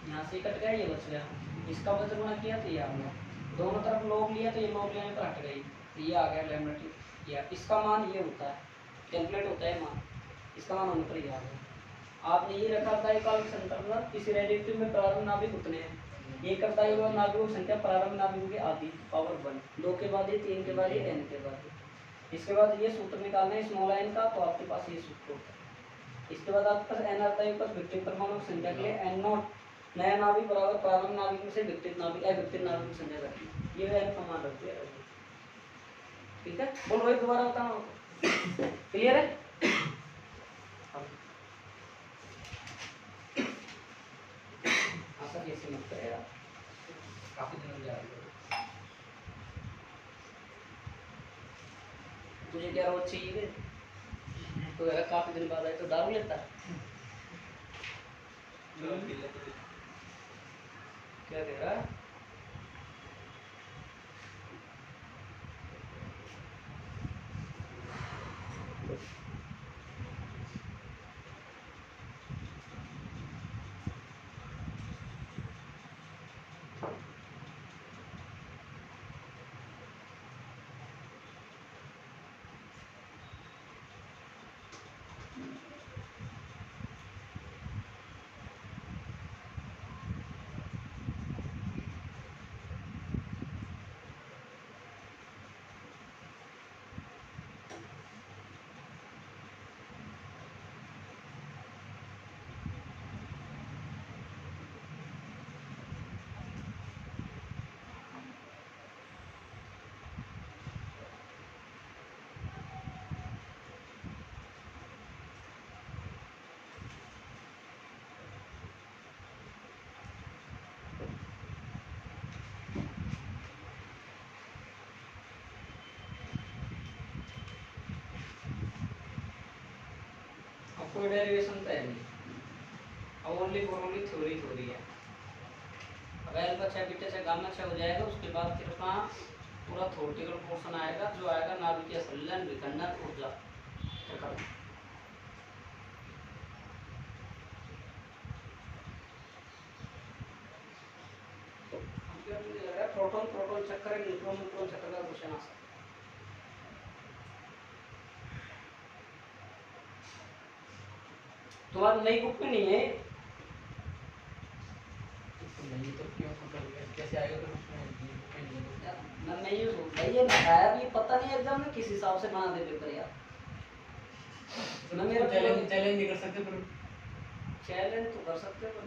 यहाँ से कट गया, ये बच गया। इसका वजन गुणा किया तो ये आ गया, दोनों तरफ लॉग लिया तो ये लॉग लेने पर हट गई, तो ये आ गया लैम्डा टी। या इसका मान ये होता है, कैलकुलेट होता है मान, इसका मान होने पर ये आ गया। आपने ये रखा था एक संकल्पना, किसी रेडिएटिव में प्रारंभिक नाभिक उतने हैं, एक अर्धायु नाभिकों की संख्या प्रारंभिक नाभिकों की आधी पावर 1, 2 के बाद ये, 3 के बाद ये, n के बाद ये। इसके बाद ये सूत्र निकालना है स्मॉल n का, तो आपके पास ये सूत्र होता है। इसके बाद आपके पास n अर्धायु पर विकसित परमाणु की संख्या के लिए n नॉट नया नाभिक बराबर प्रारंभिक नाभिक में से विकसित नाभिक अविकसित नाभिक की संख्या करती है। ये n का मान रख दिया, ठीक है। बोल भाई दोबारा बताना, क्लियर है। ऐसे मत करेगा, काफी दिन हो जाएगा। तुझे क्या रोज चाहिए, तो यार काफी दिन बाद आए तो दारू लेता क्या कह रहा है। कोई डेरिवेशन तो है नहीं, अब ओनली फॉर ओनली थ्योरी है। अब अल्फा 6 बीटा 6 गामा 6 हो जाएगा, उसके बाद फिर अपना पूरा थ्योरेटिकल पोर्शन आएगा जो आएगा नाभिकीय संलयन विखंडन ऊर्जा। मुझे लग रहा है प्रोटॉन प्रोटॉन चक्कर, न्यूट्रॉन न्यूट्रॉन चक्कर का क्वेश्चन आ सकता है। तुम्हारी नई बुक में नहीं है? नहीं तो क्यों कैसे आएगा तो उसमें मैं ये सोच भाई ये बताया भी पता नहीं एग्जाम में किस हिसाब से बना दे पेपर यार। मैं मेरा चैलेंज नहीं कर सकते पर चैलेंज तो कर सकते हैं पर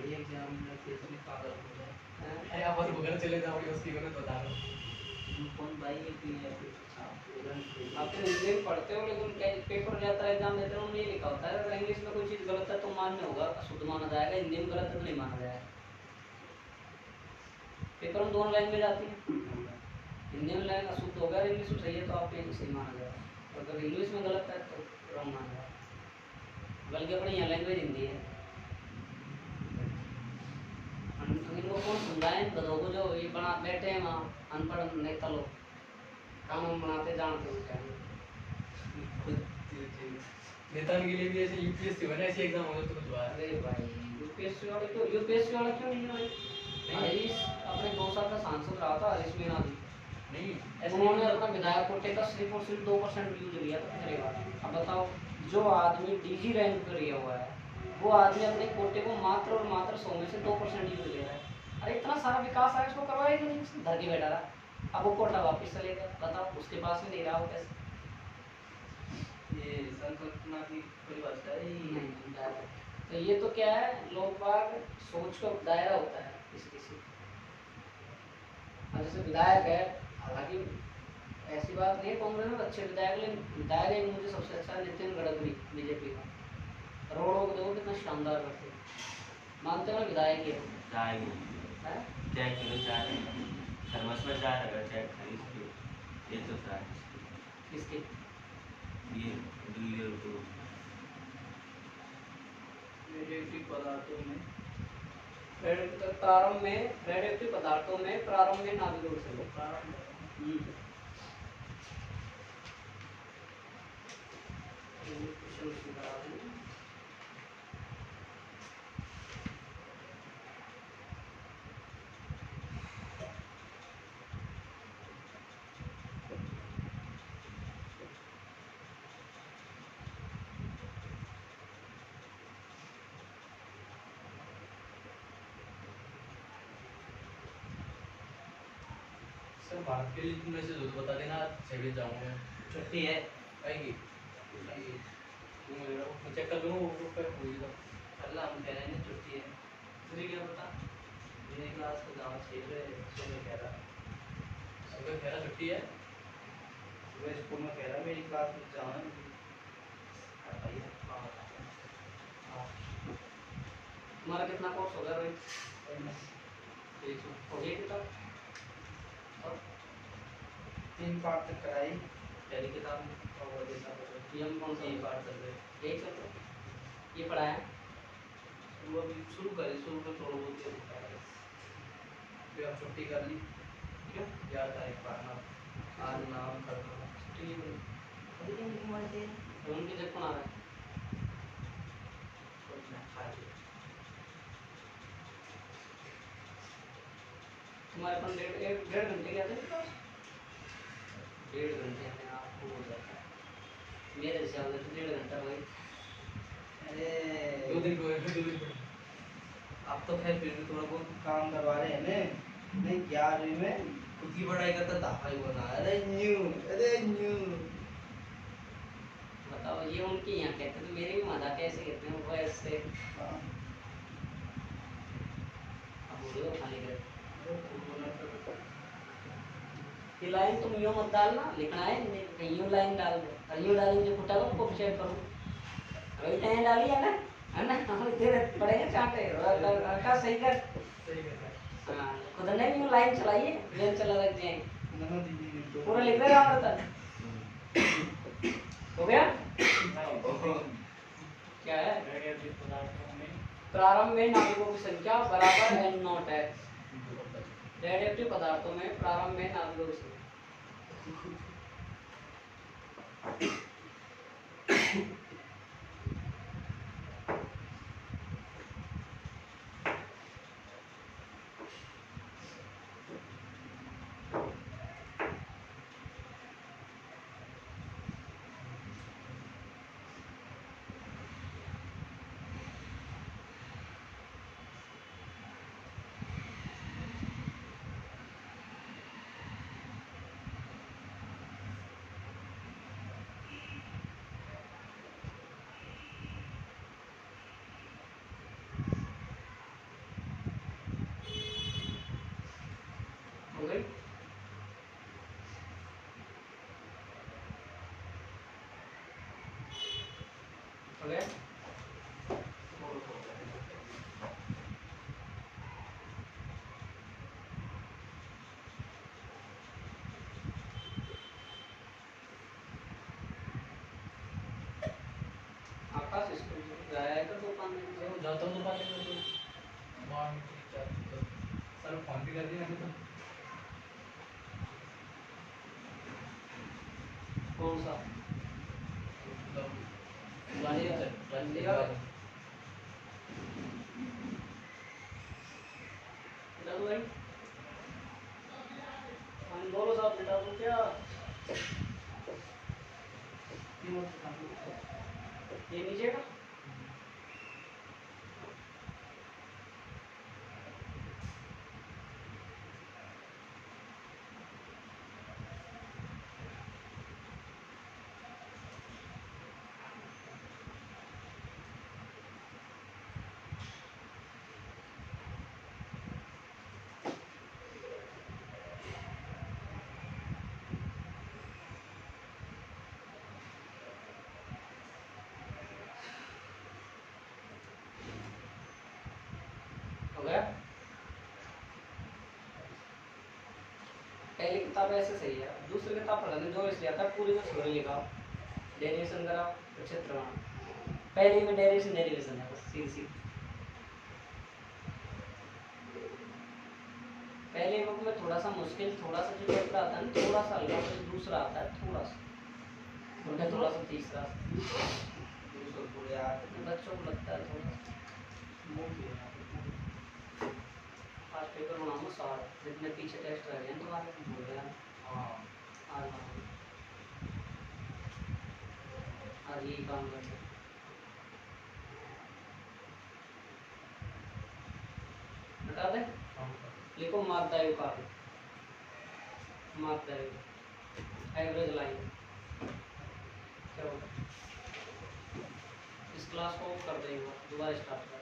ये एग्जाम में कितनी पागल हो जाए। अरे आप और बगैर चले जाओ उसकी गलत बता रहा हूं। कौन भाई ये की है आप तो इंग्लिश पढ़ते हो लेकिन पेपर जाता है एग्जाम देते हो नहीं लिखा होता है। अगर इंग्लिश में कोई चीज़ गलत है तो मान्य होगा, शुद्ध माना जाएगा, हिंदी में गलत है तो नहीं माना जाएगा। पेपर में दोनों लैंग्वेज आती है, हिंदी में लैंग्वेज शुद्ध होगा, इंग्लिश में सही है तो आपको सही माना जाएगा, अगर इंग्लिश में गलत है तो रॉन्ग माना जाएगा। बल्कि अपनी यहाँ लैंग्वेज हिंदी है। इनको कौन समझाए गधों को जो ये बना बैठे हैं वहाँ अनपढ़ नेता लोग, कानून बनाते जानते हैं। नेता के लिए भी ऐसे यूपीएससी बना ऐसे एग्जाम हो तो कुछ बात। अरे भाई यूपीएससी वाले क्यों नहीं है भाई? हरीश अपने 2 साल का सांसद रहा था, हरीश मीणा जी। नहीं उन्होंने अपना विधायक कोटे का सिर्फ और सिर्फ 2% व्यूज लिया था पिछले बार। अब बताओ जो आदमी डीजी रैंक पर लिया हुआ है वो आदमी अपने कोटे को मात्र और मात्र 100 में से 2% यूज ले रहा है। अरे इतना सारा विकास है उसको करवाएगा नहीं, धर के बैठा रहा। अब वो कोटा वापस चलेगा, बताओ उसके पास में नहीं रहा हो कैसे? ये संकल्पना की परिभाषा है ही नहीं। तो ये तो क्या है, लोग बाग सोच का दायरा होता है किसी और जैसे विधायक है, हालांकि ऐसी बात नहीं है कांग्रेस में अच्छे विधायक, लेकिन विधायक एक मुझे सबसे अच्छा है नितिन गडकरी बीजेपी का। रोडों को देखो कितना शानदार करते हैं, मानते हो ना विधायक ही है। चेक करो चार थर्मस में चार अगर चेक खरीद के ये तो चार किसके? ये दिल्ली को रेडियोएक्टिव पदार्थों में प्रारंभ में रेडियोएक्टिव पदार्थों में प्रारंभ में नाभिक उत्सर्जन। सर भारत के लिए तुम मैसेज हो तो बता देना, सेवेज जाऊंगा। छुट्टी है आएगी तुम मैं चेक कर लूँगा वो ग्रुप पे हो जाएगा। अल्लाह हम कह रहे हैं छुट्टी है। तुझे क्या पता? मेरी क्लास का गाँव छेड़ सुबह कह रहा सुबह कह रहा छुट्टी है, सुबह स्कूल में कह रहा मेरी क्लास में जाना भैया। तुम्हारा कितना कोर्स हो गया भाई? हो गया किताब? और 3 पार्ट तक कराई पहली किताब में और जैसा ये हम कौन सा ये पार्ट चल रहे यही चल रहा है? ये पढ़ा है? वो अभी शुरू करी, शुरू में थोड़ा बहुत ये दिखा है। फिर अब छुट्टी कर ली क्यों? 11 तारीख पढ़ना आज नाम करना छुट्टी नहीं हुई? अभी नहीं मरते तो उनकी जब कौन आ रहा है? कुछ ना खा लिया। तुम्हारे पास डेढ़ घंटे क्या थे? 1.5 घंटे में आपको हो जाता है। मेरे हिसाब से तो 1.5 घंटा भाई। अरे 2 दिन को 2 दिन को अब तो खैर फिर भी थोड़ा बहुत काम करवा रहे हैं नहीं 11वीं में खुद की पढ़ाई करता था भाई बना अरे न्यू बताओ ये उनके यहाँ कहते तो मेरे भी मजाक कैसे कहते हैं वो ऐसे। अब बोलो खाली कर ये लाइन तुम यूँ मत डालना, लिखना है नहीं यूँ लाइन डाल दो, और यूँ डालेंगे फुटा को उसको चेक करो। वही लाइन डाली है ना हम इधर पड़ेंगे चाटे का सही कर। सही कर रहा है। हाँ खुद ने यूँ लाइन चलाई है, लाइन चला रख जाए ना दीदी ने तो पूरा लिख रहे हैं आप? हो गया? क्या है? प्रारंभ में नाविकों की संख्या बराबर n नॉट है। रेडियोएक्टिव पदार्थों में प्रारंभ में नाविकों की संख्या हो गई? हो गया? आकाश स्कूल जाया कर दुकान में। वो जाता हूँ दुकान में तो मान सर फोन पे कर दिया मैंने तो कौन सा? मतलब लिया है? बेटा तो भाई हम बोलो साहब, बेटा तो क्या ये नीचे का हो गया? पहली किताब ऐसे सही है, दूसरी किताब पढ़ने जो इसलिए आता है पूरी में थ्योरी लिखा, डेरिवेशन करा, क्षेत्र बना। पहली में डेरिवेशन डेरिवेशन है बस सीधी सीधी। पहले बुक में थोड़ा सा मुश्किल, थोड़ा सा जो चैप्टर आता है ना थोड़ा सा हल्का, फिर दूसरा आता है थोड़ा सा, उनका थोड़ा सा तीसरा दूसरे पूरे यार बच्चों को लगता है थोड़ा आज पेपर बनाऊंगा 60, जितने पीछे टेस्ट रह गए तुम्हारे भूल गया। हाँ आज यही काम करते हैं। बता दे, लिखो मार्कदायु कार्य, मार्कदायु एवरेज लाइन क्या होगा? इस क्लास को ऑफ कर देंगे, दोबारा स्टार्ट कर।